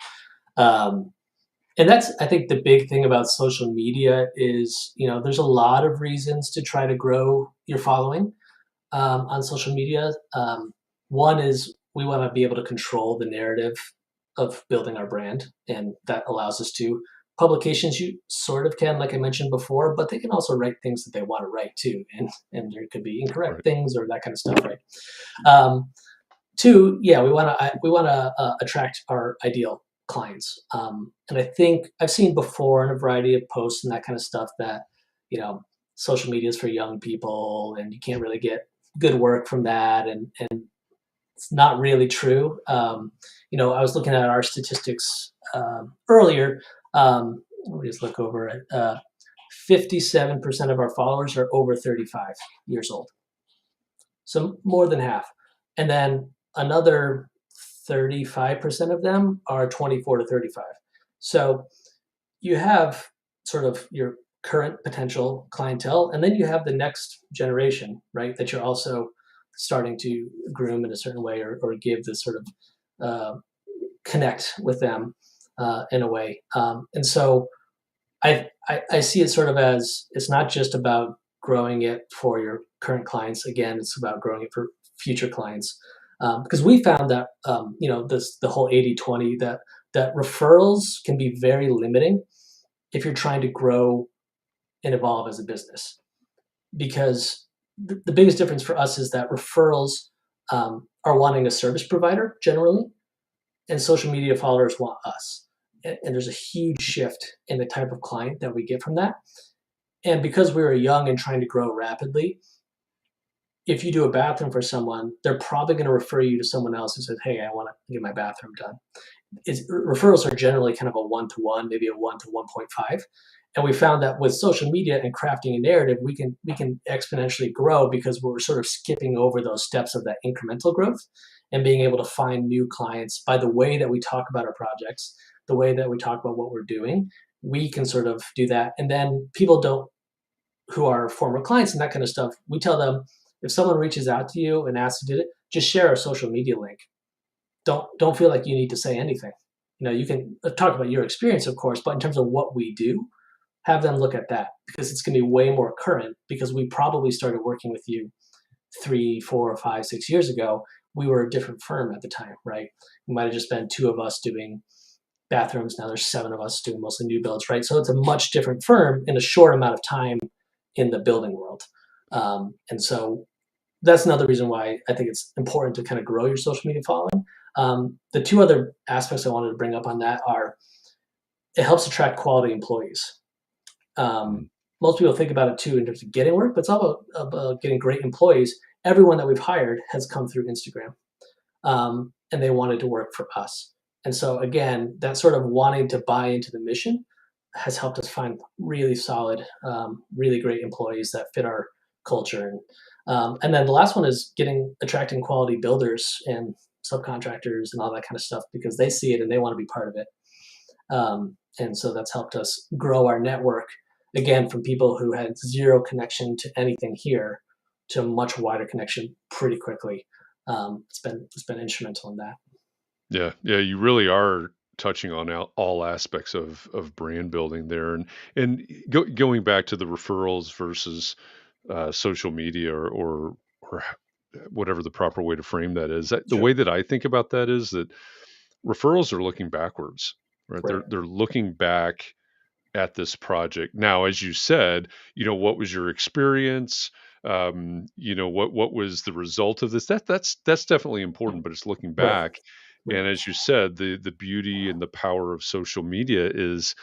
And that's, I think, the big thing about social media is, there's a lot of reasons to try to grow your following on social media. One is we want to be able to control the narrative of building our brand, and that allows us to. Publications, you sort of can, like I mentioned before, but they can also write things that they want to write too, and there could be incorrect things or that kind of stuff, right? Two, yeah, we want to attract our ideal clients, and I think I've seen before in a variety of posts and that kind of stuff that social media is for young people, and you can't really get good work from that, and it's not really true. I was looking at our statistics earlier. Let me just look over it. 57% of our followers are over 35 years old. So more than half. And then another 35% of them are 24 to 35. So you have sort of your current potential clientele, and then you have the next generation, right, that you're also starting to groom in a certain way, or give this sort of connect with them in a way. And so I see it sort of as, it's not just about growing it for your current clients. Again, it's about growing it for future clients. Because we found that, the whole 80-20, that referrals can be very limiting if you're trying to grow and evolve as a business. Because the biggest difference for us is that referrals are wanting a service provider generally, and social media followers want us. And there's a huge shift in the type of client that we get from that. And because we were young and trying to grow rapidly, if you do a bathroom for someone, they're probably going to refer you to someone else who says, hey, I want to get my bathroom done. Referrals are generally kind of a 1-to-1, maybe a 1 to 1.5. And we found that with social media and crafting a narrative, we can exponentially grow, because we're sort of skipping over those steps of that incremental growth and being able to find new clients by the way that we talk about our projects, the way that we talk about what we're doing. We can sort of do that. And then people who are former clients and that kind of stuff, we tell them, if someone reaches out to you and asks you to do it, just share our social media link. Don't feel like you need to say anything. You can talk about your experience, of course, but in terms of what we do, have them look at that, because it's going to be way more current, because we probably started working with you 3, 4, 5, 6 years ago. We were a different firm at the time, right? We might have just been 2 of us doing bathrooms. Now there's 7 of us doing mostly new builds, right? So it's a much different firm in a short amount of time in the building world. And so that's another reason why I think it's important to kind of grow your social media following. The 2 other aspects I wanted to bring up on that are, it helps attract quality employees. Most people think about it too in terms of getting work, but it's all about getting great employees. everyone that we've hired has come through Instagram, and they wanted to work for us. And so again, that sort of wanting to buy into the mission has helped us find really solid, really great employees that fit our culture. And then the last one is attracting quality builders and subcontractors and all that kind of stuff, because they see it and they want to be part of it. And so that's helped us grow our network, again, from people who had zero connection to anything here to a much wider connection pretty quickly. It's been instrumental in that. Yeah, you really are touching on all aspects of brand building there, and going back to the referrals versus social media or whatever the proper way to frame that is. The Sure. way that I think about that is that referrals are looking backwards, right? Right. They're looking back at this project. Now, as you said, what was your experience? What was the result of this? That's definitely important, but it's looking Right. back. And as you said, the beauty and the power of social media is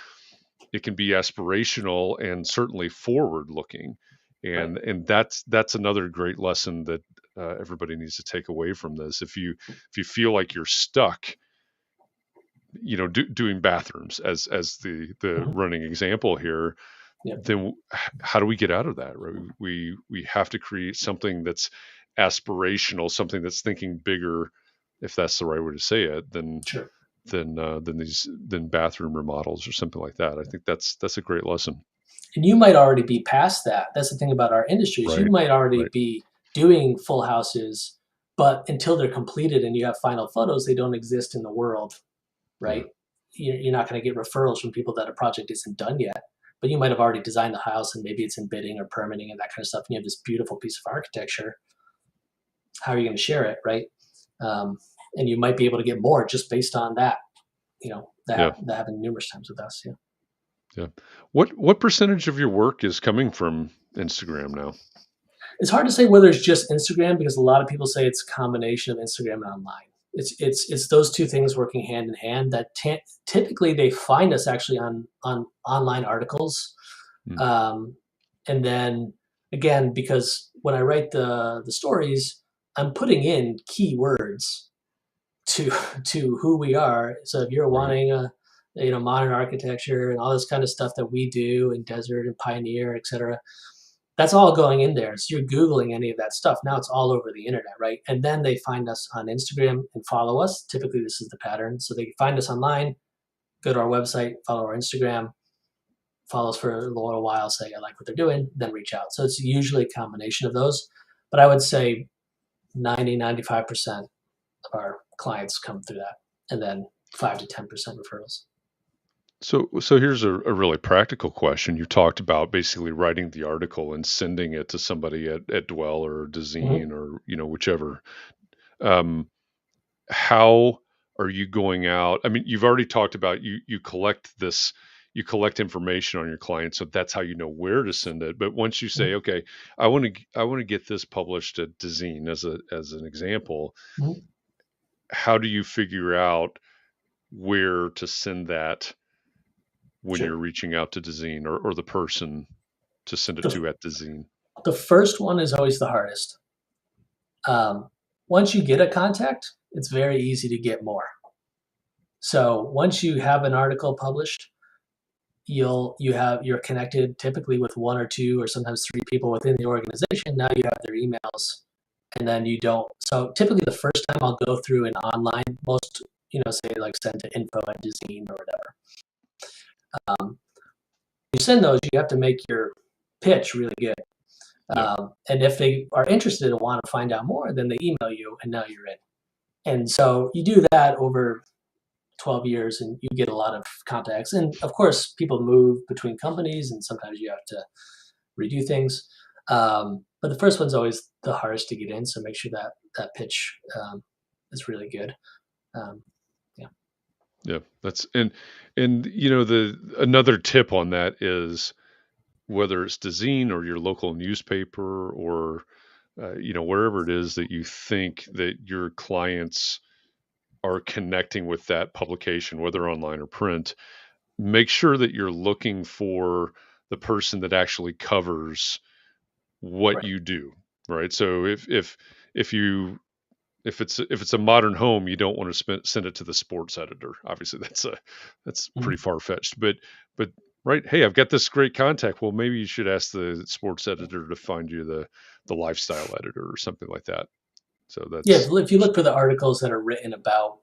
it can be aspirational and certainly forward looking. Right. And that's another great lesson that everybody needs to take away from this. If you feel like you're stuck, doing bathrooms as the Mhm. running example here, Yep. then how do we get out of that? Right? We have to create something that's aspirational, something that's thinking bigger, if that's the right way to say it, than Sure. than bathroom remodels or something like that. I think that's a great lesson. And you might already be past that. That's the thing about our industry is you Right. might already Right. be doing full houses, but until they're completed and you have final photos, they don't exist in the world, right? You're not going to get referrals from people that a project isn't done yet, but you might have already designed the house and maybe it's in bidding or permitting and that kind of stuff. And you have this beautiful piece of architecture. How are you going to share it, right? And you might be able to get more just based on that. That happened numerous times with us. Yeah. Yeah. What percentage of your work is coming from Instagram now? It's hard to say whether it's just Instagram, because a lot of people say it's a combination of Instagram and online. It's those two things working hand in hand. That typically they find us actually on online articles, Mm. and then again, because when I write the stories, I'm putting in keywords to who we are. So if you're Right. wanting modern architecture and all this kind of stuff that we do in Desert and Pioneer, et cetera, that's all going in there. So you're Googling any of that stuff. Now it's all over the internet, right? And then they find us on Instagram and follow us. Typically, this is the pattern. So they find us online, go to our website, follow our Instagram, follow us for a little while, say, I like what they're doing, then reach out. So it's usually a combination of those. But I would say 95% of our clients come through that. And then 5 to 10% referrals. So here's a really practical question. You talked about basically writing the article and sending it to somebody at Dwell or Dezeen or whichever. How are you going out? I mean, you've already talked about you collect information on your clients, so that's how you know where to send it. But once you say, okay, I want to get this published at Dezeen as an example, Mhm. how do you figure out where to send that when Sure. you're reaching out to Dezeen or the person to send it to at Dezeen? The first one is always the hardest. Once you get a contact, it's very easy to get more. So once you have an article published, you're connected typically with one or two or sometimes three people within the organization. Now you have their emails, and then you don't. So typically the first time I'll go through an online, most say like send to info@Dezeen or whatever. You send those, you have to make your pitch really good. And if they are interested and want to find out more, then they email you, and now you're in. And so you do that over 12 years, and you get a lot of contacts. And of course, people move between companies, and sometimes you have to redo things. But the first one's always the hardest to get in, so make sure that pitch is really good. Yeah, that's and the another tip on that is whether it's Dezeen or your local newspaper or wherever it is that you think that your clients are connecting with that publication, whether online or print, make sure that you're looking for the person that actually covers what Right. you do. right? So if it's a modern home, you don't want to send it to the sports editor. Obviously, that's pretty far fetched. But right, hey, I've got this great contact. Well, maybe you should ask the sports editor to find you the lifestyle editor or something like that. So Yeah, that's if you look for the articles that are written about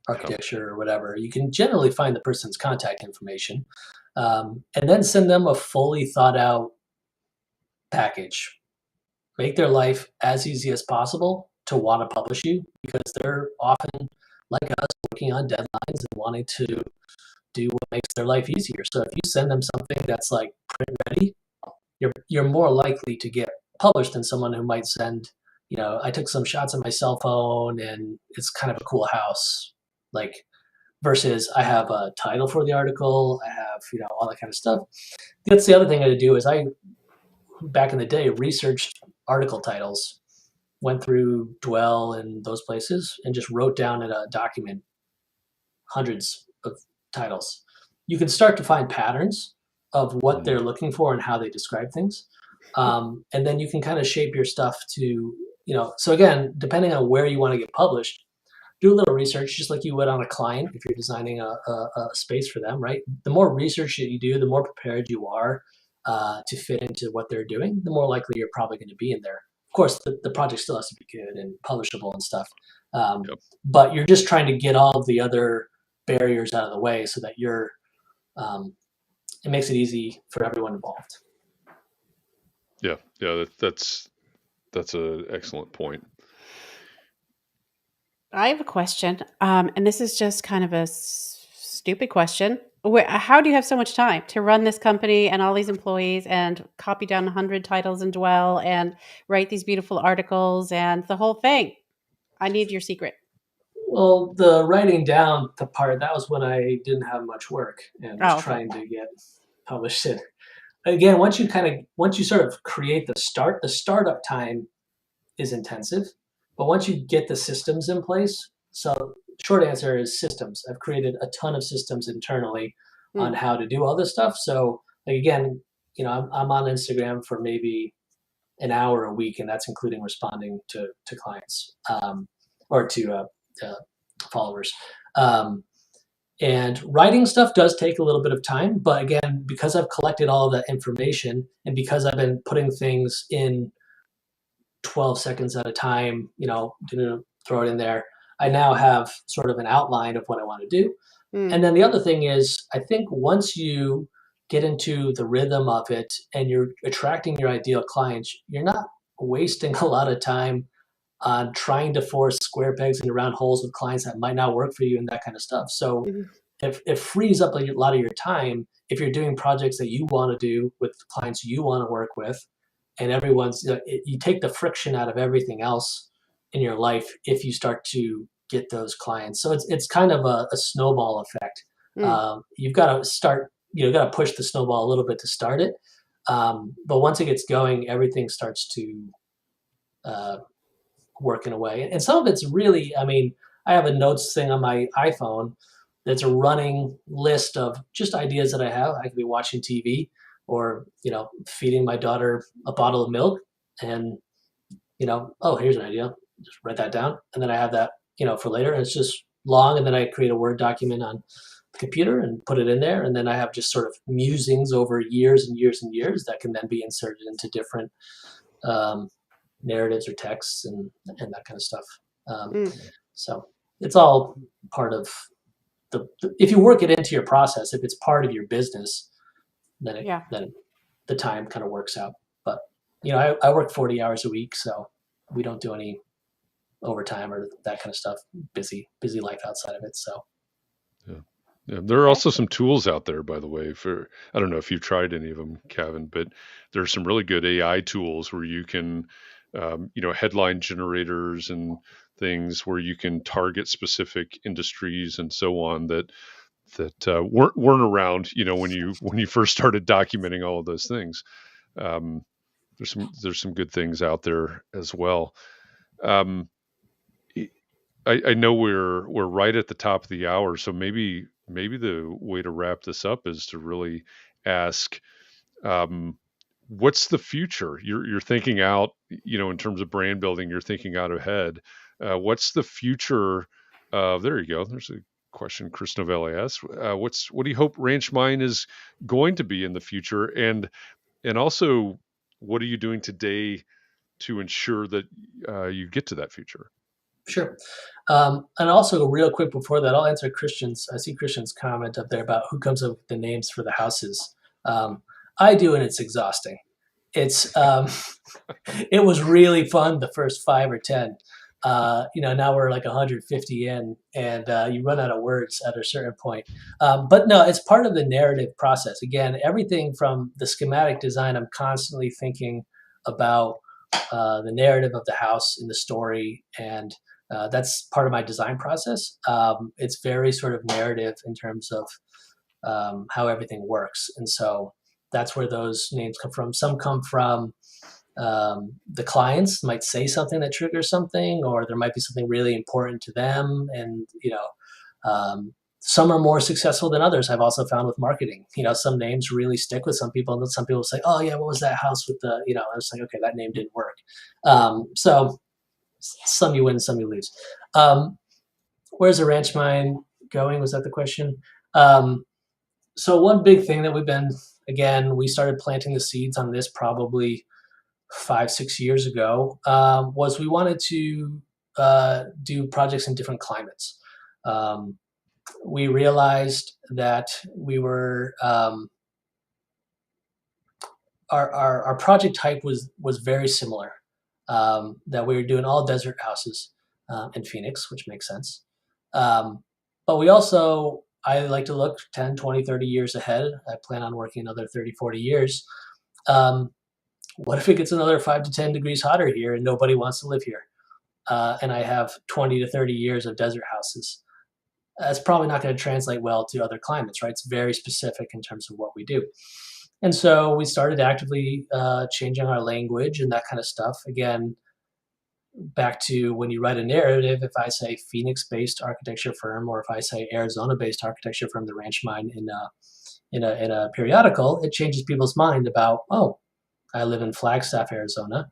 yeah, architecture or whatever, you can generally find the person's contact information, and then send them a fully thought out package. Make their life as easy as possible to want to publish you, because they're often like us, working on deadlines and wanting to do what makes their life easier. So if you send them something that's like print ready, you're more likely to get published than someone who might send, I took some shots on my cell phone and it's kind of a cool house, like, versus I have a title for the article, I have, all that kind of stuff. That's the other thing I do is back in the day, researched article titles, went through Dwell and those places, and just wrote down in a document hundreds of titles. You can start to find patterns of what they're looking for and how they describe things. And then you can kind of shape your stuff to, so again, depending on where you want to get published, do a little research, just like you would on a client if you're designing a space for them, right? The more research that you do, the more prepared you are to fit into what they're doing, the more likely you're probably going to be in there. Of course, the project still has to be good and publishable and stuff. yep. But you're just trying to get all of the other barriers out of the way so that it makes it easy for everyone involved. Yeah, that's an excellent point. I have a question, and this is just kind of a stupid question. How do you have so much time to run this company and all these employees and copy down 100 titles in Dwell and write these beautiful articles and the whole thing? I need your secret. Well, the writing down the part, that was when I didn't have much work and was Oh, okay. trying to get published in. Again, once you sort of create the startup time is intensive. But once you get the systems in place, so short answer is systems. I've created a ton of systems internally on how to do all this stuff. So like, again, I'm on Instagram for maybe an hour a week, and that's including responding to clients or to followers. And writing stuff does take a little bit of time, but again, because I've collected all of that information and because I've been putting things in 12 seconds at a time, throw it in there, I now have sort of an outline of what I want to do. And then the other thing is, I think once you get into the rhythm of it and you're attracting your ideal clients, you're not wasting a lot of time on trying to force square pegs into round holes with clients that might not work for you and that kind of stuff. So it frees up a lot of your time if you're doing projects that you want to do with clients you want to work with, and you take the friction out of everything else in your life if you start to get those clients. So it's kind of a snowball effect. You've got to push the snowball a little bit to start it. But once it gets going, everything starts to work in a way. And some of it's really, I have a notes thing on my iPhone that's a running list of just ideas that I have. I could be watching TV or, feeding my daughter a bottle of milk and, oh, here's an idea. Just write that down. And then I have that, for later. And it's just long. And then I create a Word document on the computer and put it in there. And then I have just sort of musings over years and years and years that can then be inserted into different narratives or texts and that kind of stuff. So it's all part of if you work it into your process, if it's part of your business, then then the time kind of works out. But I work 40 hours a week, so we don't do any overtime or that kind of stuff. Busy life outside of it. So yeah, there are also some tools out there, by the way, I don't know if you've tried any of them, Cavin, but there's some really good AI tools where you can headline generators and things where you can target specific industries and so on that weren't around, when you first started documenting all of those things. There's some good things out there as well. I know we're right at the top of the hour, so maybe the way to wrap this up is to really ask, what's the future? You're thinking out, in terms of brand building, you're thinking out ahead. What's the future of, there you go. There's a question Chris Novelli asked. What do you hope Ranch Mine is going to be in the future? And also, what are you doing today to ensure that you get to that future? Sure. And also, real quick before that, I'll answer Christian's. I see Christian's comment up there about who comes up with the names for the houses. I do, and it's exhausting. It's it was really fun the first 5 or 10. Now we're like 150 in, and you run out of words at a certain point. But no, it's part of the narrative process. Again, everything from the schematic design, I'm constantly thinking about the narrative of the house in the story, and that's part of my design process. It's very sort of narrative in terms of how everything works, and so that's where those names come from. Some come from the clients might say something that triggers something, or there might be something really important to them, and some are more successful than others. I've also found with marketing, some names really stick with some people, and then some people say, "Oh yeah, what was that house with the?" I was like, "Okay, that name didn't work." So some you win, some you lose. Where's the ranch mine going? Was that the question? So one big thing that we started planting the seeds on this probably 5-6 years ago, was we wanted to do projects in different climates. We realized that we were our project type was very similar. That we were doing all desert houses in Phoenix, which makes sense. But we also, I like to look 10, 20, 30 years ahead. I plan on working another 30, 40 years. What if it gets another 5 to 10 degrees hotter here and nobody wants to live here? And I have 20 to 30 years of desert houses. That's probably not going to translate well to other climates, right? It's very specific in terms of what we do. And so we started actively changing our language and that kind of stuff. Again, back to when you write a narrative, if I say Phoenix-based architecture firm, or if I say Arizona-based architecture firm, the Ranch Mine in a periodical, it changes people's mind about, oh, I live in Flagstaff, Arizona.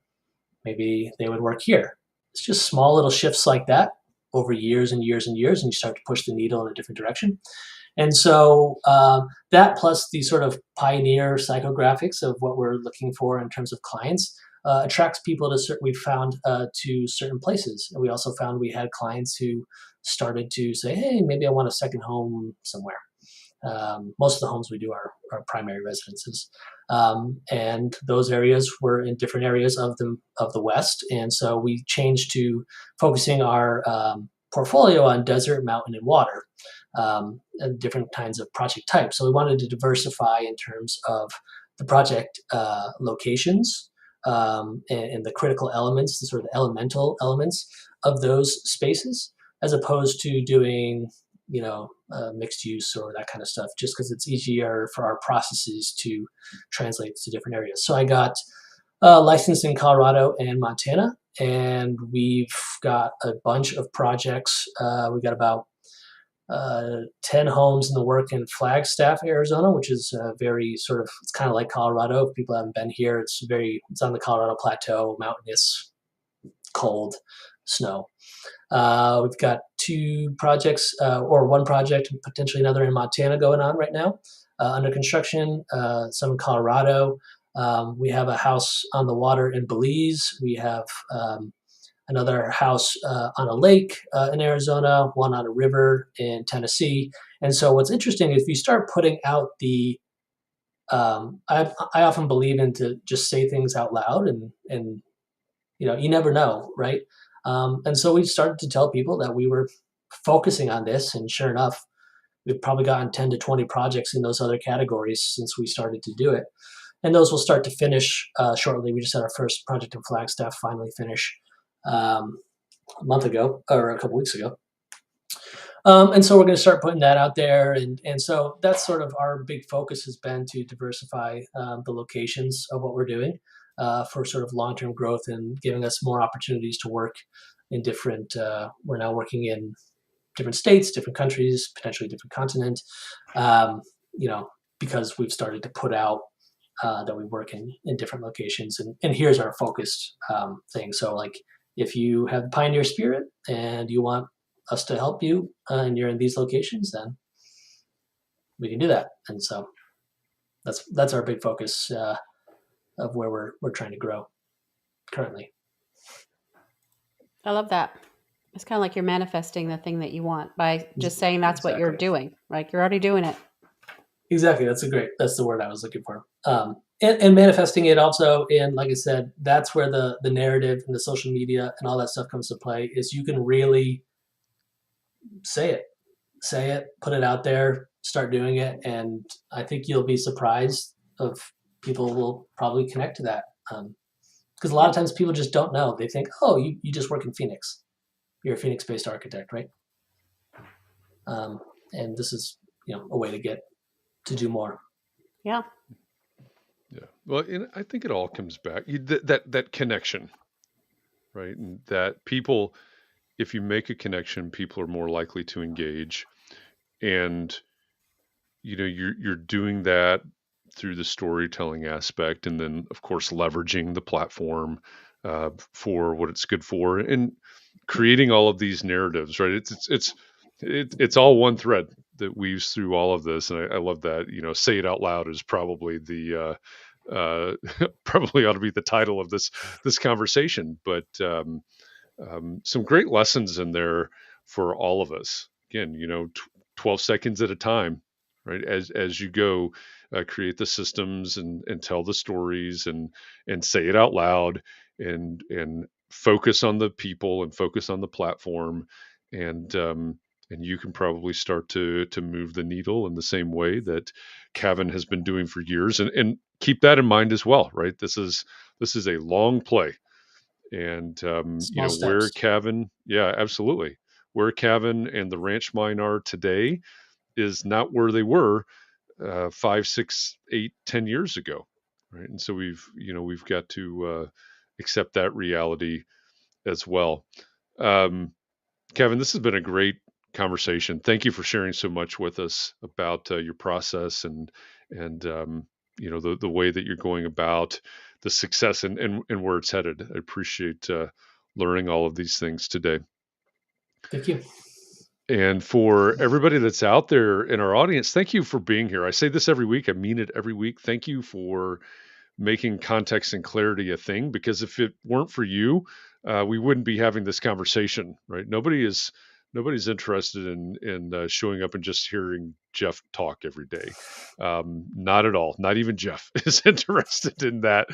Maybe they would work here. It's just small little shifts like that over years and years and years, and you start to push the needle in a different direction. And so that plus the sort of pioneer psychographics of what we're looking for in terms of clients attracts people we found to certain places. And we also found we had clients who started to say, hey, maybe I want a second home somewhere. Most of the homes we do are primary residences. And those areas were in different areas of the West. And so we changed to focusing our portfolio on desert, mountain, and water, and different kinds of project types. So we wanted to diversify in terms of the project locations and the critical elements, the sort of elemental elements of those spaces, as opposed to doing mixed use or that kind of stuff, just because it's easier for our processes to translate to different areas. So I got licensed in Colorado and Montana, and we've got a bunch of projects. We got about 10 homes in the work in Flagstaff, Arizona, which is very sort of, it's kind of like Colorado. If people haven't been here, it's on the Colorado Plateau, mountainous, cold, snow. We've got 2 projects, or 1 project, potentially another in Montana going on right now, under construction, some in Colorado. We have a house on the water in Belize. We have another house on a lake in Arizona, one on a river in Tennessee. And so what's interesting is if you start putting out I often believe in to just say things out loud, and you never know, right? And so we started to tell people that we were focusing on this, and sure enough, we've probably gotten 10 to 20 projects in those other categories since we started to do it. And those will start to finish shortly. We just had our first project in Flagstaff finally finish a month ago, or a couple weeks ago. And so we're going to start putting that out there. And so that's sort of our big focus has been to diversify the locations of what we're doing for sort of long-term growth and giving us more opportunities to work in different, we're now working in different states, different countries, potentially different continent, because we've started to put out that we work in different locations. And here's our focused thing. So like if you have pioneer spirit and you want us to help you and you're in these locations, then we can do that. And so that's our big focus of where we're trying to grow currently. I love that. It's kind of like you're manifesting the thing that you want by just saying that's what you're doing. Like you're already doing it. Exactly. That's the word I was looking for. And manifesting it also, and like I said, that's where the narrative and the social media and all that stuff comes to play, is you can really say it, put it out there, start doing it. And I think you'll be surprised of people will probably connect to that. Because a lot of times people just don't know. They think, oh, you just work in Phoenix. You're a Phoenix-based architect, right? And this is, a way to get to do more. Yeah. Yeah. Well, and I think it all comes back that connection, right? And that people, if you make a connection, people are more likely to engage, and you're doing that through the storytelling aspect, and then of course leveraging the platform for what it's good for, and creating all of these narratives, right? It's all one thread that weaves through all of this, and I love that. Say it out loud is probably the probably ought to be the title of this conversation, but some great lessons in there for all of us. Again, 12 seconds at a time, right? As you go, create the systems and tell the stories and say it out loud and focus on the people and focus on the platform, and you can probably start to move the needle in the same way that Cavin has been doing for years, and keep that in mind as well, right? This is a long play, and where Cavin, yeah, absolutely, where Cavin and the Ranch Mine are today is not where they were 5, 6, 8, 10 years ago, right? And so we've got to accept that reality as well. Cavin, this has been a great conversation. Thank you for sharing so much with us about your process and the way that you're going about the success and where it's headed. I appreciate learning all of these things today. Thank you. And for everybody that's out there in our audience, thank you for being here. I say this every week. I mean it every week. Thank you for making context and clarity a thing, because if it weren't for you, we wouldn't be having this conversation, right? Nobody's interested in showing up and just hearing Jeff talk every day. Not at all. Not even Jeff is interested in that.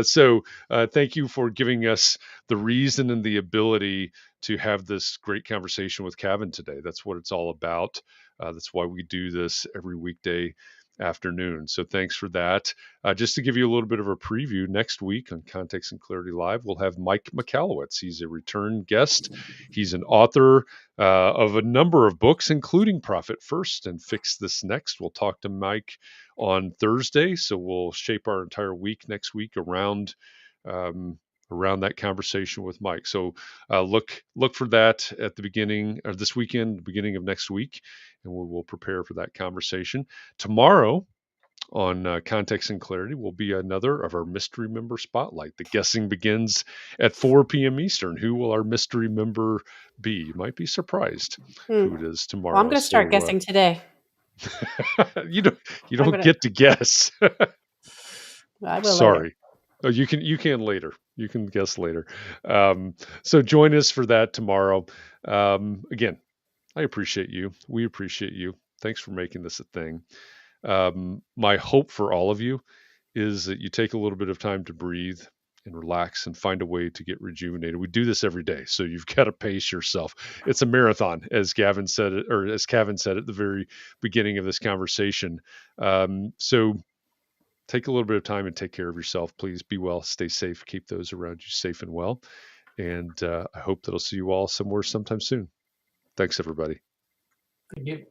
So thank you for giving us the reason and the ability to have this great conversation with Cavin today. That's what it's all about. That's why we do this every weekday afternoon. So thanks for that. Just to give you a little bit of a preview, next week on Context and Clarity Live, we'll have Mike Michalowicz. He's a return guest. He's an author of a number of books, including Profit First and Fix This Next. We'll talk to Mike on Thursday. So we'll shape our entire week next week around that conversation with Mike. So look for that at the beginning of this weekend, beginning of next week, and we will prepare for that conversation. Tomorrow on Context and Clarity will be another of our mystery member spotlight. The guessing begins at 4 p.m. Eastern. Who will our mystery member be? You might be surprised who it is tomorrow. Well, I'm going to start guessing today. You don't get to guess. I will. Sorry. Later. Oh, you can later. You can guess later. So join us for that tomorrow. Again, I appreciate you. We appreciate you. Thanks for making this a thing. My hope for all of you is that you take a little bit of time to breathe and relax and find a way to get rejuvenated. We do this every day, so you've got to pace yourself. It's a marathon, as Cavin said at the very beginning of this conversation. So take a little bit of time and take care of yourself. Please be well, stay safe, keep those around you safe and well. And I hope that I'll see you all somewhere sometime soon. Thanks, everybody. Thank you.